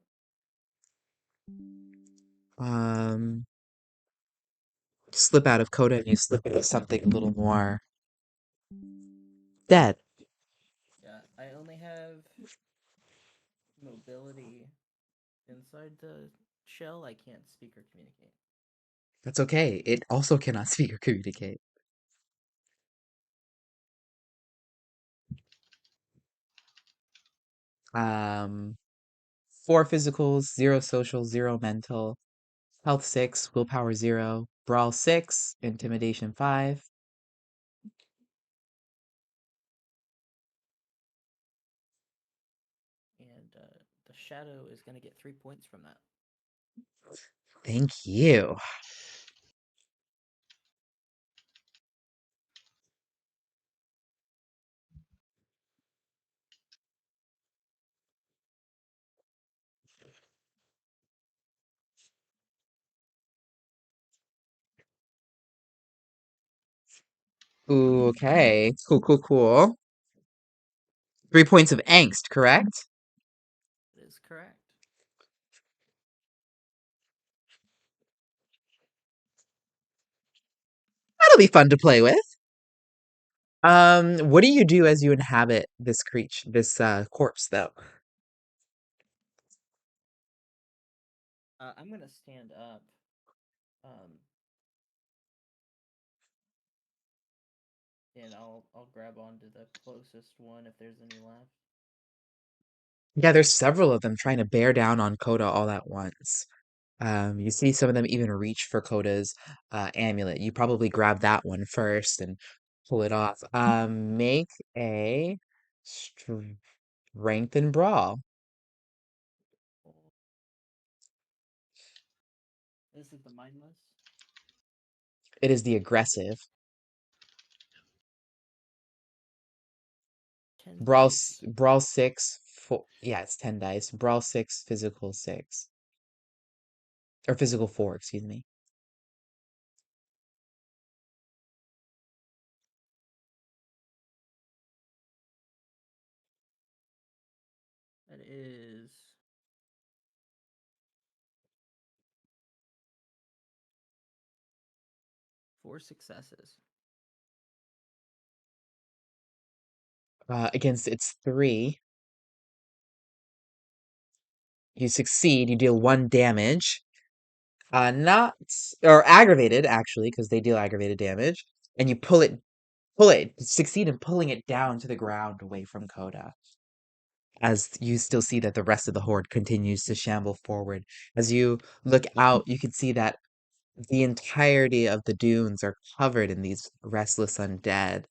Slip out of Coda and you slip into something a little more dead. Yeah, I only have mobility inside the shell. I can't speak or communicate. That's okay. It also cannot speak or communicate. Um, 4 physicals, 0 social, 0 mental, health 6, willpower 0, brawl 6, intimidation 5. And the shadow is going to get 3 points from that. Thank you. Ooh, okay. Cool. 3 points of angst, correct? That is correct. That'll be fun to play with. What do you do as you inhabit this corpse, though? I'm going to stand up. And I'll grab onto the closest one if there's any left. Yeah, there's several of them trying to bear down on Coda all at once. You see some of them even reach for Coda's amulet. You probably grab that one first and pull it off. Make a strength and brawl. This is the mindless. It is the aggressive. 10 Brawl dice. brawl 6. Yeah, it's 10 dice. Brawl 6, physical 6. Or physical 4, excuse me. That is 4 successes. Against its 3. You succeed, you deal 1 damage. Not or aggravated actually, because they deal aggravated damage, and you pull it, succeed in pulling it down to the ground away from Coda. As you still see that the rest of the horde continues to shamble forward. As you look out, you can see that the entirety of the dunes are covered in these restless undead.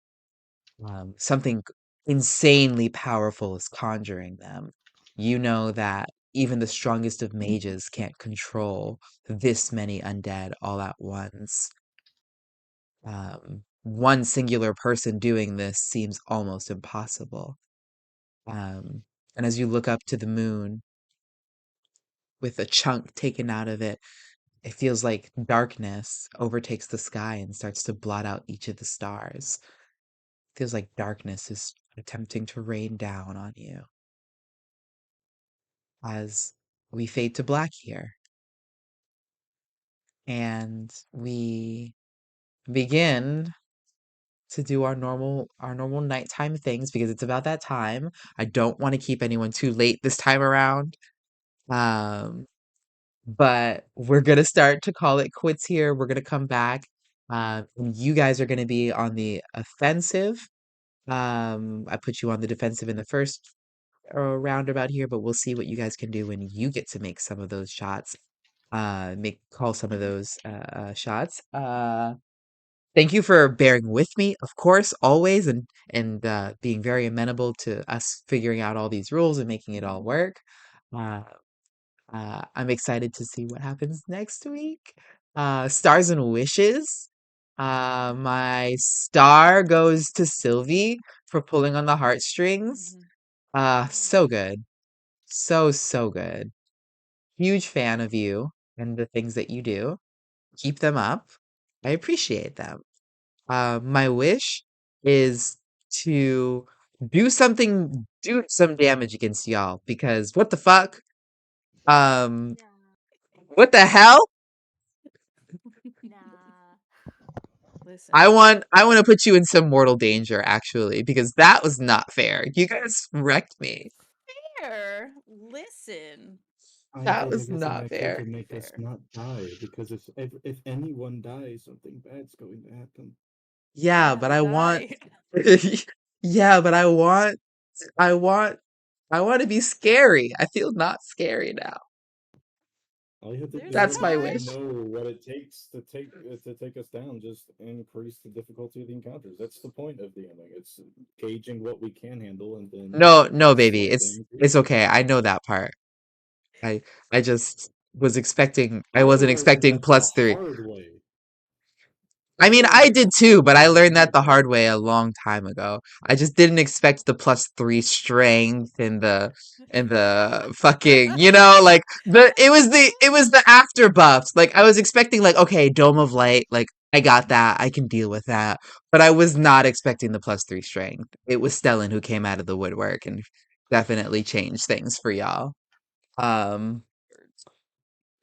Something insanely powerful is conjuring them. You know that even the strongest of mages can't control this many undead all at once. one singular person doing this seems almost impossible. And as you look up to the moon with a chunk taken out of it, it feels like darkness overtakes the sky and starts to blot out each of the stars. Feels like darkness is attempting to rain down on you as we fade to black here. And we begin to do our normal nighttime things because it's about that time. I don't want to keep anyone too late this time around. But we're gonna start to call it quits here. We're gonna come back. And you guys are gonna be on the offensive. I put you on the defensive in the first roundabout here, but we'll see what you guys can do when you get to make some of those shots. Call some of those shots. Thank you for bearing with me, of course, always, and being very amenable to us figuring out all these rules and making it all work. Uh, I'm excited to see what happens next week. Stars and wishes. My star goes to Sylvie for pulling on the heartstrings. So good. So good. Huge fan of you and the things that you do. Keep them up. I appreciate them. My wish is to do some damage against y'all because what the fuck? Um, Nah. what the hell? Nah. Listen. I want to put you in some mortal danger actually because that was not fair. You guys wrecked me. Fair. Listen. I That did was it as a not metric fair. to make us Fair. not die, because if anyone dies, something bad's going to happen. Yeah, but I want right. Yeah, but I want to be scary. I feel not scary now. All you have to There's do That's is my if wish. you know what it takes to take us down, just increase the difficulty of the encounters. That's the point of DMing. It's gauging what we can handle and then No, baby. slightly It's increasing. okay. I know that part. I just I I wasn't learned expecting that the +3. hard way. I mean, learned I that did the too, hard but way I when I learned that played the hard Barbarian. way a long time ago. I just didn't expect the +3 strength and the fucking, like it was the after buffs. Like I was expecting like, okay, Dome of Light, like I got that. I can deal with that. But I was not expecting the +3 strength. It was Stellan who came out of the woodwork and definitely changed things for y'all. Um,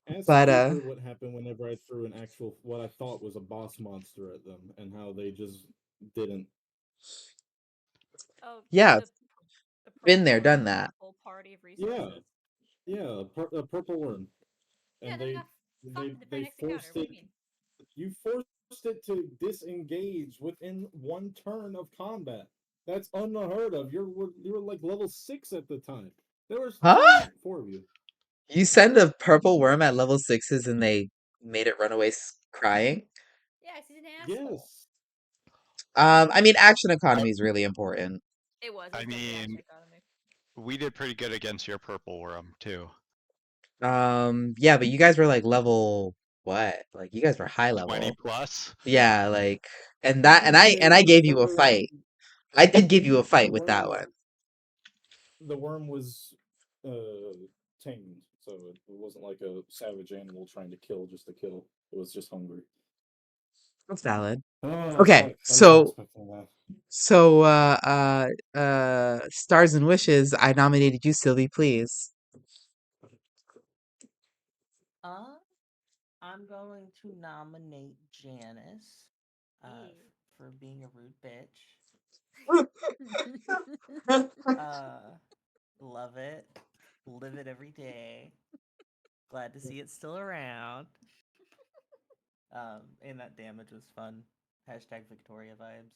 Ask but Cooper what happened whenever I threw an actual, what I thought was a boss monster at them, and how they just didn't. Oh, yeah, the been purple there, worm done with that. a full party of Yeah, resources. yeah, a purple worm, Yeah, and then it got fucked in the very they next encounter. forced What do it. you mean? You forced it to disengage within one turn of combat. That's unheard of. You were like level 6 at the time. There was Huh? 4 of you. You send a purple worm at level 6s and they made it run away crying? Yeah, 'cause he's an asshole. Yes. I mean, action economy is really important. It was. It I was definitely action mean, economy. we did pretty good against your purple worm too. Yeah, but you guys were like level what? Like you guys were high 20 level. plus. Yeah, like and I The gave you a purple worm, fight. I did give you a the fight with worm that was one. the worm was tamed, so it wasn't like a savage animal trying to kill just to kill. It was just hungry. That's valid. Oh Okay, fuck! I wasn't expecting that. so Stars and Wishes, I nominated you, Sylvie, please. I'm going to nominate Janice Hey. for being a rude bitch. Love it. Live it every day. Glad to see it's still around. And that damage was fun. Hashtag Victoria vibes.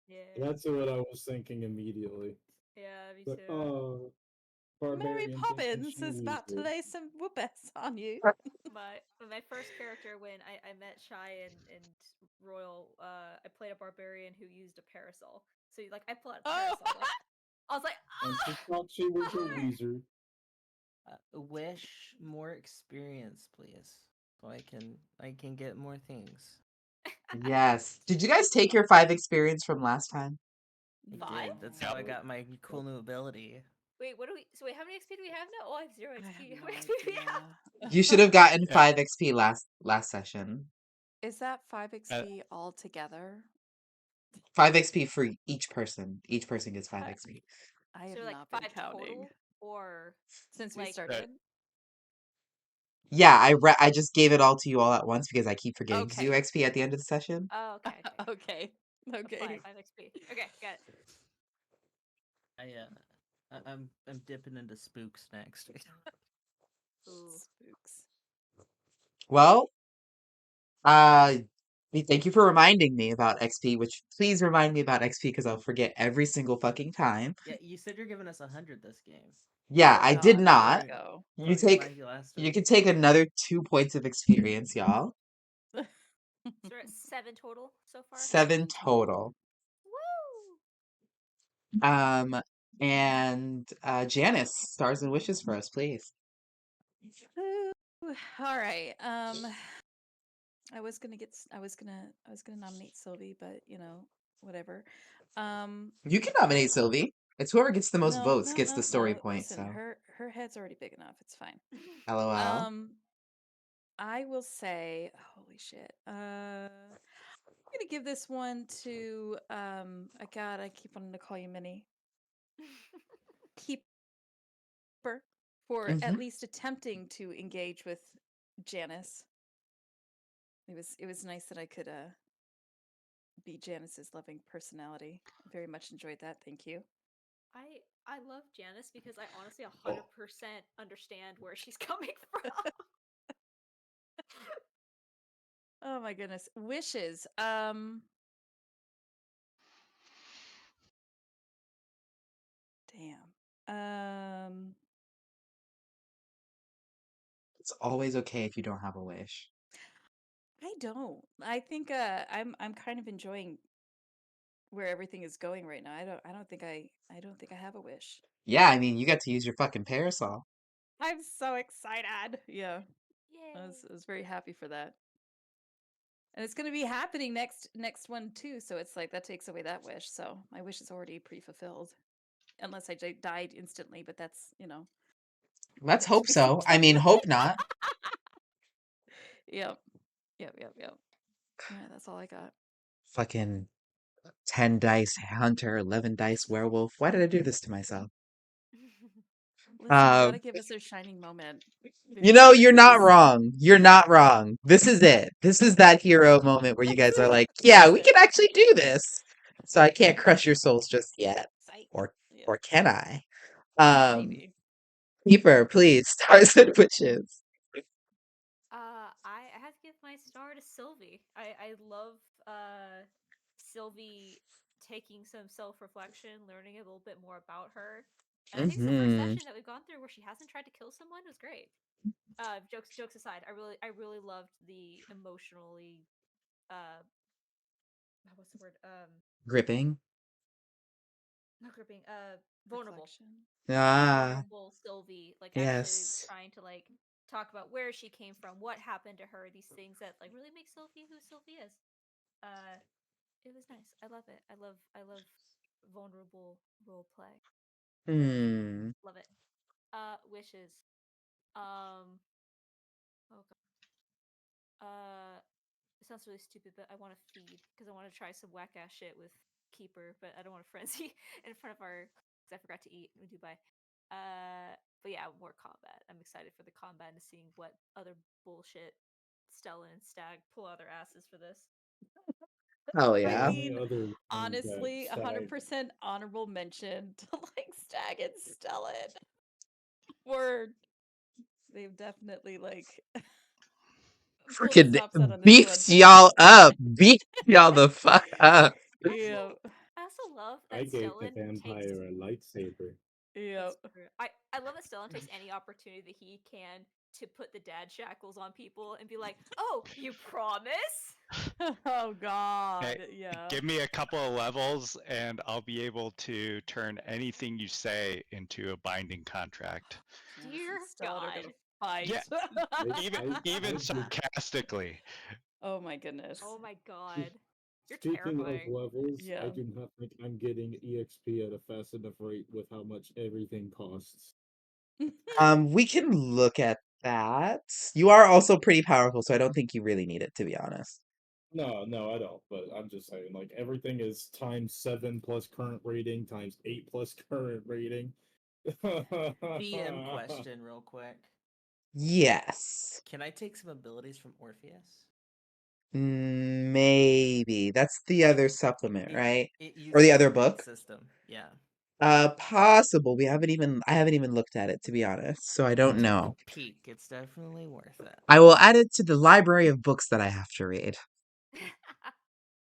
Yeah. That's what I was thinking immediately. Yeah, me But, too. Mary Barbarian thinks that Poppins she is about to needs lay some whoopers on you. My first character when I met Shy and Royal, I played a barbarian who used a parasol. So like I pulled out a Oh, parasol. Like, I was like, and ah, she thought she was a fire! wizard. Wish more experience, please, so I can get more things. Yes. Did you guys take your 5 experience from last time? I 5? did. That's how I Yep. got my cool new ability. Wait, what do we? So wait, how many XP do we have now? Oh, I have 0 I XP. have How no many XP do we have? idea. You should have gotten Yeah. 5 XP last session. Is that 5 XP all together? 5 XP for each person. Each person gets 5 I- XP. I have So like not been 5 counting total, or since we like- started. Yeah, I just gave it all to you all at once because I keep forgetting to do Okay. XP at the end of the session. Oh, okay. Okay. Okay. 5 XP. Okay, got it. I'm dipping into spooks next. Ooh. Spooks. Well, thank you for reminding me about XP, which please remind me about XP because I'll forget every single fucking time. Yeah, you said you're giving us 100 this game. Yeah, Oh, I did God, not. there go. You Thought I'd take remind you last you week. can take another 2 points of experience, y'all. So we're at 7 total so far. 7 total. Woo! And Janice, stars and wishes for us, please. Ooh, all right. I was gonna nominate Sylvie, but you know, whatever. You can nominate Sylvie. It's whoever gets the most No, votes no, gets the story no. point. Listen, So, her head's already big enough. It's fine. LOL. I will say, holy shit. I'm gonna give this one to God, I keep wanting to call you Minnie. Keeper for at Mhm. least attempting to engage with Janice. It was nice that I could be Janice's loving personality. I very much enjoyed that. Thank you. I love Janice because I honestly 100% understand where she's coming from. Oh my goodness. Wishes. Damn. It's always okay if you don't have a wish. I don't. I think I'm kind of enjoying where everything is going right now. I don't think I have a wish. Yeah, I mean, you got to use your fucking parasol. I'm so excited. Yeah. Yay. I was very happy for that. And it's going to be happening next one too, so it's like that takes away that wish. So my wish is already pre-fulfilled. Unless I died instantly, but that's, you know. Let's yet to hope be so. seen. I mean, hope not. Yep. Yeah, that's all I got. Fucking 10 dice hunter, 11 dice werewolf. Why did I do this to myself? Listen, you Um, gotta give us a shining moment. You know, before you're not this. wrong. You're not wrong. This is it. This is that hero moment where you guys are like, yeah, we can actually do this. So I can't crush your souls just yet. Psych. Or Yeah, or can I? maybe. Keeper, please, stars and witches. I have to give my star to Sylvie. I love Sylvie taking some self-reflection, learning a little bit more about her. And I think it's the first Mhm. session that we've gone through where she hasn't tried to kill someone. It was great. Jokes aside, I really loved the emotionally what's the word? Gripping. Not gripping, vulnerable. Reflection. Ah, Vulnerable Sylvie, like actually yes. trying to like talk about where she came from, what happened to her, these things that like really make Sylvie who Sylvie is. It was nice. I love it. I love vulnerable role play. Hmm. Love it. Wishes. Oh god. It sounds really stupid, but I want to feed because I want to try some whack ass shit with Keeper, but I don't want to frenzy in front of our because I forgot to eat in Dubai. But yeah, more combat. I'm excited for the combat and seeing what other bullshit Stella and Stag pull out their asses for this. Oh I yeah. mean, Other honestly, Stag. 100% honorable mention to like Stag and Stellan. Word. They've definitely like pulled the Freaking stops out on this one. beefs y'all up. Beef y'all the fuck up. Yeah. I also love that I gave the Stellan vampire takes. a lightsaber. Yeah. That's true. I love that Stellan takes any opportunity that he can to put the dad shackles on people and be like, "Oh, you promise?" Oh God. Hey, Yeah. give me a couple of levels and I'll be able to turn anything you say into a binding contract. Janice Dear and Stellan are gonna God. fight. Yeah, I even do- sarcastically. Oh my goodness. Oh my god. You're Speaking of terrifying. levels, Yeah. I do not think I'm getting EXP at a fast enough rate with how much everything costs. We can look at that. You are also pretty powerful, so I don't think you really need it, to be honest. No, I don't. But I'm just saying, like everything is times 7 plus current rating times 8 plus current rating. DM question, real quick. Yes. Can I take some abilities from Orpheus? Maybe. That's the other supplement, right? It Or the uses other the main book? system. Yeah. Possible. I haven't even looked at it, to be honest, so I don't Take a know. peek. It's definitely worth it. I will add it to the library of books that I have to read.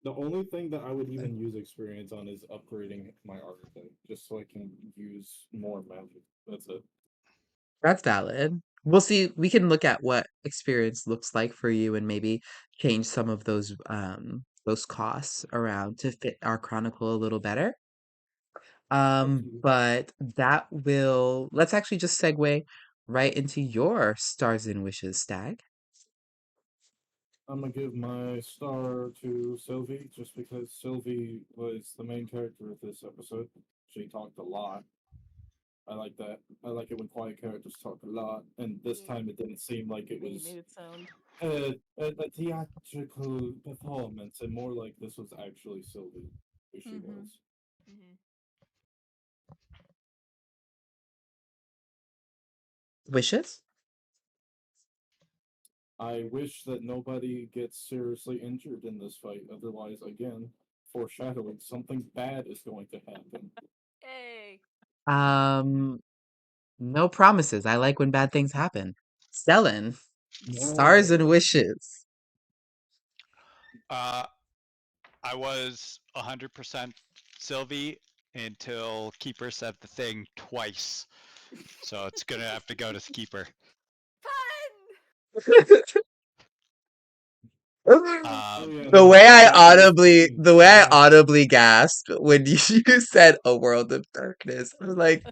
The only thing that I would even use experience on is upgrading my archetype, just so I can use more magic. That's it. That's valid. We'll see. We can look at what experience looks like for you and maybe change some of those costs around to fit our chronicle a little better. But let's actually just segue right into your stars and wishes, Stag. I'm gonna give my star to Sylvie, just because Sylvie was the main character of this episode. She talked a lot. I like that. I like it when quiet characters talk a lot, and this Yeah. time it didn't seem like it You was made it sound. a theatrical performance, and more like this was actually Sylvie, who she Mhm. was. Mhm. Wishes? I wish that nobody gets seriously injured in this fight. Otherwise, again, foreshadowing, something bad is going to happen. Hey. Um, no promises. I like when bad things happen. Stellan, stars and No. wishes. I was 100% Sylvie until Keeper said the thing twice. So it's gonna have to go to Keeper. Fun! Yeah, The no, way I that was fucking audibly gasped when you said a world of darkness. I was like,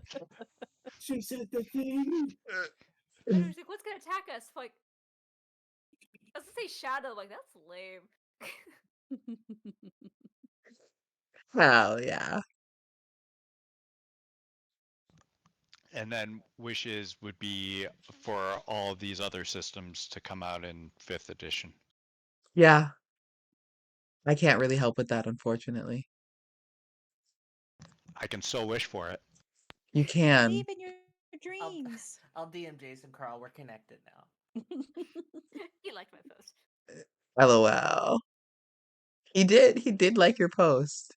She said the thing. And he's like, what's gonna attack us? Like, I was gonna say shadow, like, that's lame. hell yeah. And then wishes would be for all of these other systems to come out in 5th edition. Yeah. I can't really help with that, unfortunately. I can still wish for it. You can. Believe in your dreams. I'll DM Jason Carl. We're connected now. He liked my post. LOL. He did like your post.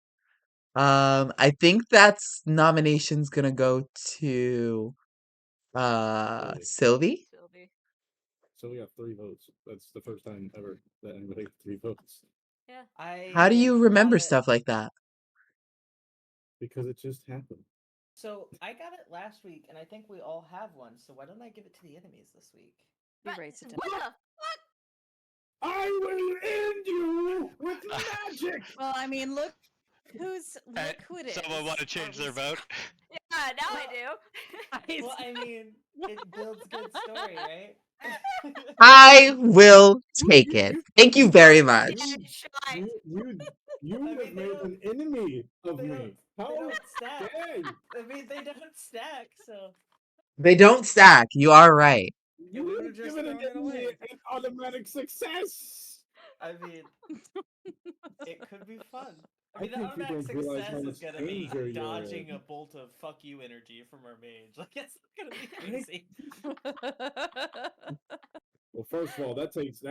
I think that's nomination's gonna go to Sylvie. Sylvie. So we got 3 votes. That's the first time ever that anybody got 3 votes. Yeah. How do you remember got it- stuff like that? Because it just happened. So I got it last week, and I think we all have one. So why don't I give it to the enemies this week? He But writes it down. what the fuck? I will end you with magic. Well, I mean, look who it is. Someone want to change their vote? Yeah, now I do. Well, I mean, it builds good story, right? I will take it. Thank you very much. Shine. You I mean, have they made don't- an enemy of they me. don't- How they don't stack. dang? I mean, they don't stack, so They don't stack. You are right. Yeah, we You would've have just given an thrown it enemy away. an automatic success. I mean, it could be fun. I I mean, the think you automatic don't realize how success is much gonna be danger you're dodging in. a bolt of fuck you energy from our mage. Like, it's gonna be easy. Well, first of all, that takes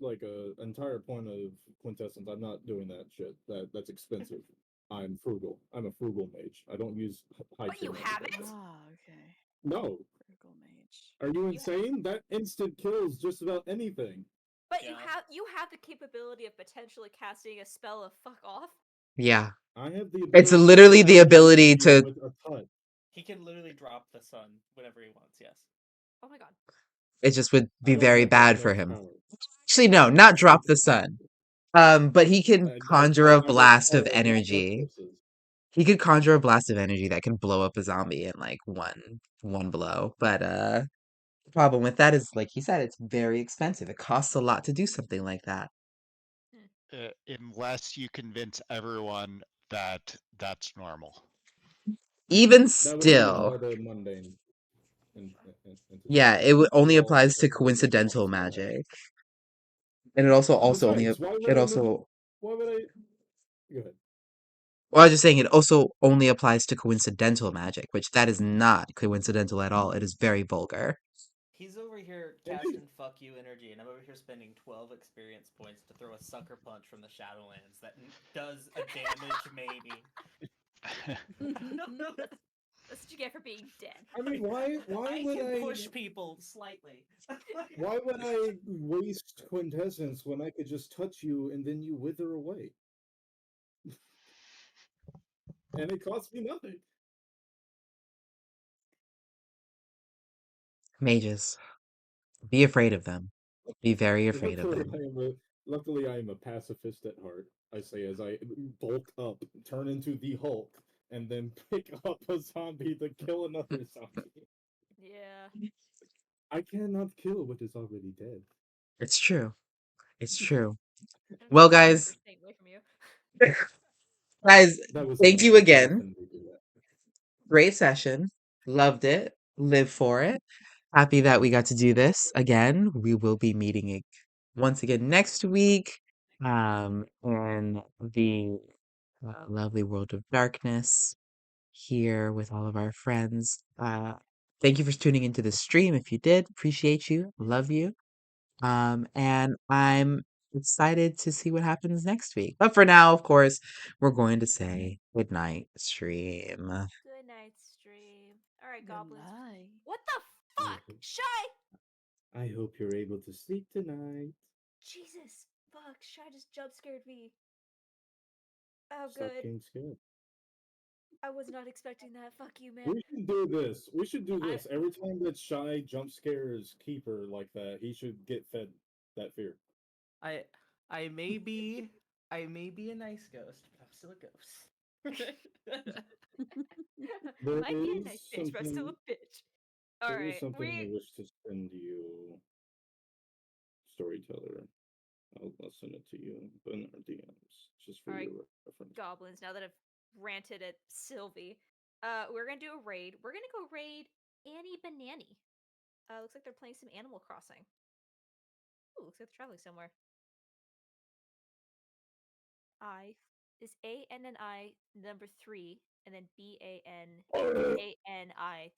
like a entire point of quintessence. I'm not doing that shit. That's expensive. I'm frugal. I'm a frugal mage. I don't use high. But you tier have magic. it. Ah, okay. No. Critical mage. Are you insane? That instant kills just about anything. But Yeah. you have the capability of potentially casting a spell of fuck off. Yeah. I have the. It's ability to literally the kill ability you to. with a touch. He can literally drop the sun whenever he wants. Yes. Oh my god. It just would I be don't very have that bad for much him. power. Actually, no, not drop the sun. But he can conjure a blast of energy. He could conjure a blast of energy that can blow up a zombie in like one blow. But problem with that is, like he said, it's very expensive. It costs a lot to do something like that. Unless you convince everyone that that's normal. Even That would be still, another mundane entity. yeah, it only Well, applies to it would be coincidental possible. magic, and it also only Besides, why would it I? also. Why would I? Go ahead. Well, I was just saying it also only applies to coincidental magic, which that is not coincidental at all. It is very vulgar. He's over here Indeed. casting fuck you energy, and I'm over here spending 12 experience points to throw a sucker punch from the Shadowlands that does a damage maybe. That's what you get for being dead. I mean, why I would can I push people slightly. Why would I waste quintessence when I could just touch you and then you wither away? And it costs me nothing. Mages, be afraid of them. Be very afraid of them. Luckily, I am a pacifist at heart. I say as I bulk up, turn into the Hulk, and then pick up a zombie to kill another zombie. Yeah. I cannot kill what is already dead. It's true. It's true. I'm Well, gonna guys, stay away from you. guys, That was thank you nice. again. Definitely do that. Great session. Loved it. Live for it. Happy that we got to do this again. We will be meeting once again next week. In the lovely world of darkness here with all of our friends. Thank you for tuning into the stream. If you did, appreciate you. Love you. And I'm excited to see what happens next week. But for now, of course, we're going to say good night, stream. Good night, stream. All right, goblins. Goodbye. What the fuck? Shy! I hope you're able to sleep tonight. Jesus, fuck. Shy just jump scared me. Oh, Stop good. getting scared. I was not expecting that. Fuck you, man. We should do this. We should do this. Every time that Shy jump scares Keeper like that, he should get fed that fear. I may be a nice ghost, but I'm still a ghost. There Might be a is nice bitch, but I'm still a something- bitch. There is Alright, something I we... wish to send you, Storyteller. I'll send it to you in our DMs, just for Alright, your reference. goblins, now that I've ranted at Sylvie, we're gonna do a raid. We're gonna go raid Annie Banani. Looks like they're playing some Animal Crossing. Ooh, looks like they're traveling somewhere. I is ANNI number 3, and then BANANI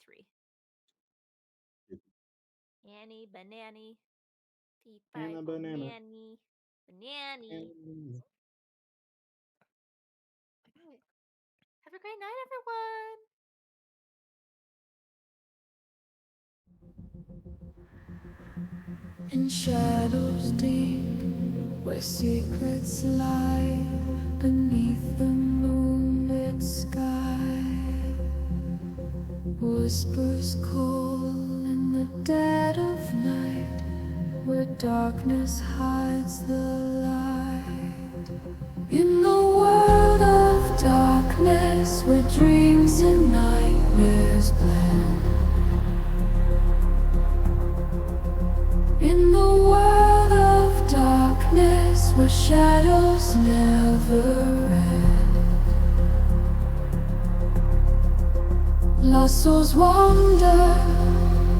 3. Annie Banani. Anna Banana. Banani. Banani. Alright. Have a great night, everyone. In shadows deep, where secrets lie beneath the moonlit sky, whispers call in the dead of night, where darkness hides the light. In the world of darkness, where dreams and nightmares blend. In the world of darkness, where shadows never end, lost souls wander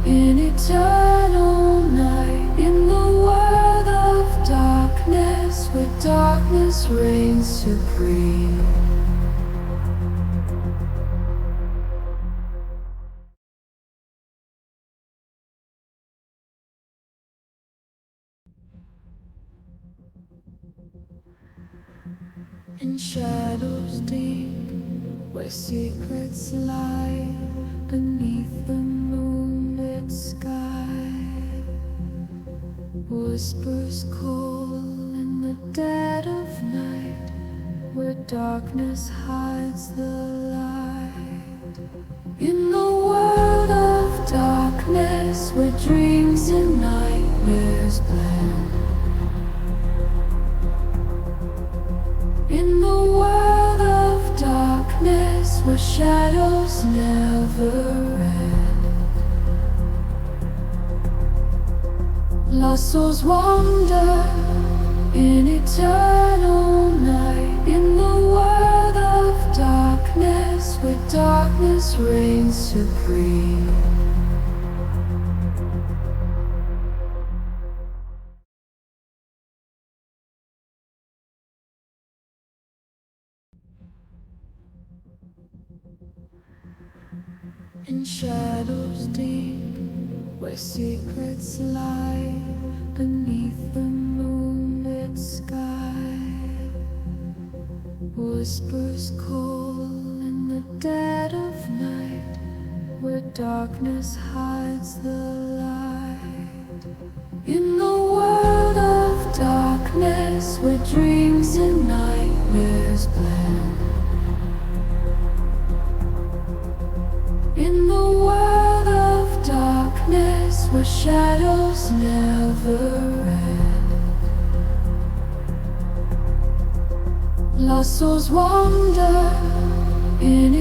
in eternal night. In the world of darkness, where darkness reigns supreme. In shadows deep, where secrets lie beneath the moonlit sky, whispers call in the dead of night, where darkness hides the light. In the world of darkness, where dreams and nightmares blend. In the world of darkness, where shadows never end, Lost souls wander in eternal night, in the world of darkness, where darkness reigns supreme. In shadows deep, where secrets lie, beneath the moonlit sky, whispers call in the dead of night, where darkness hides the light. In the world of darkness, where dreams and nightmares blend, in the world of darkness, where shadows never end, lost souls wander in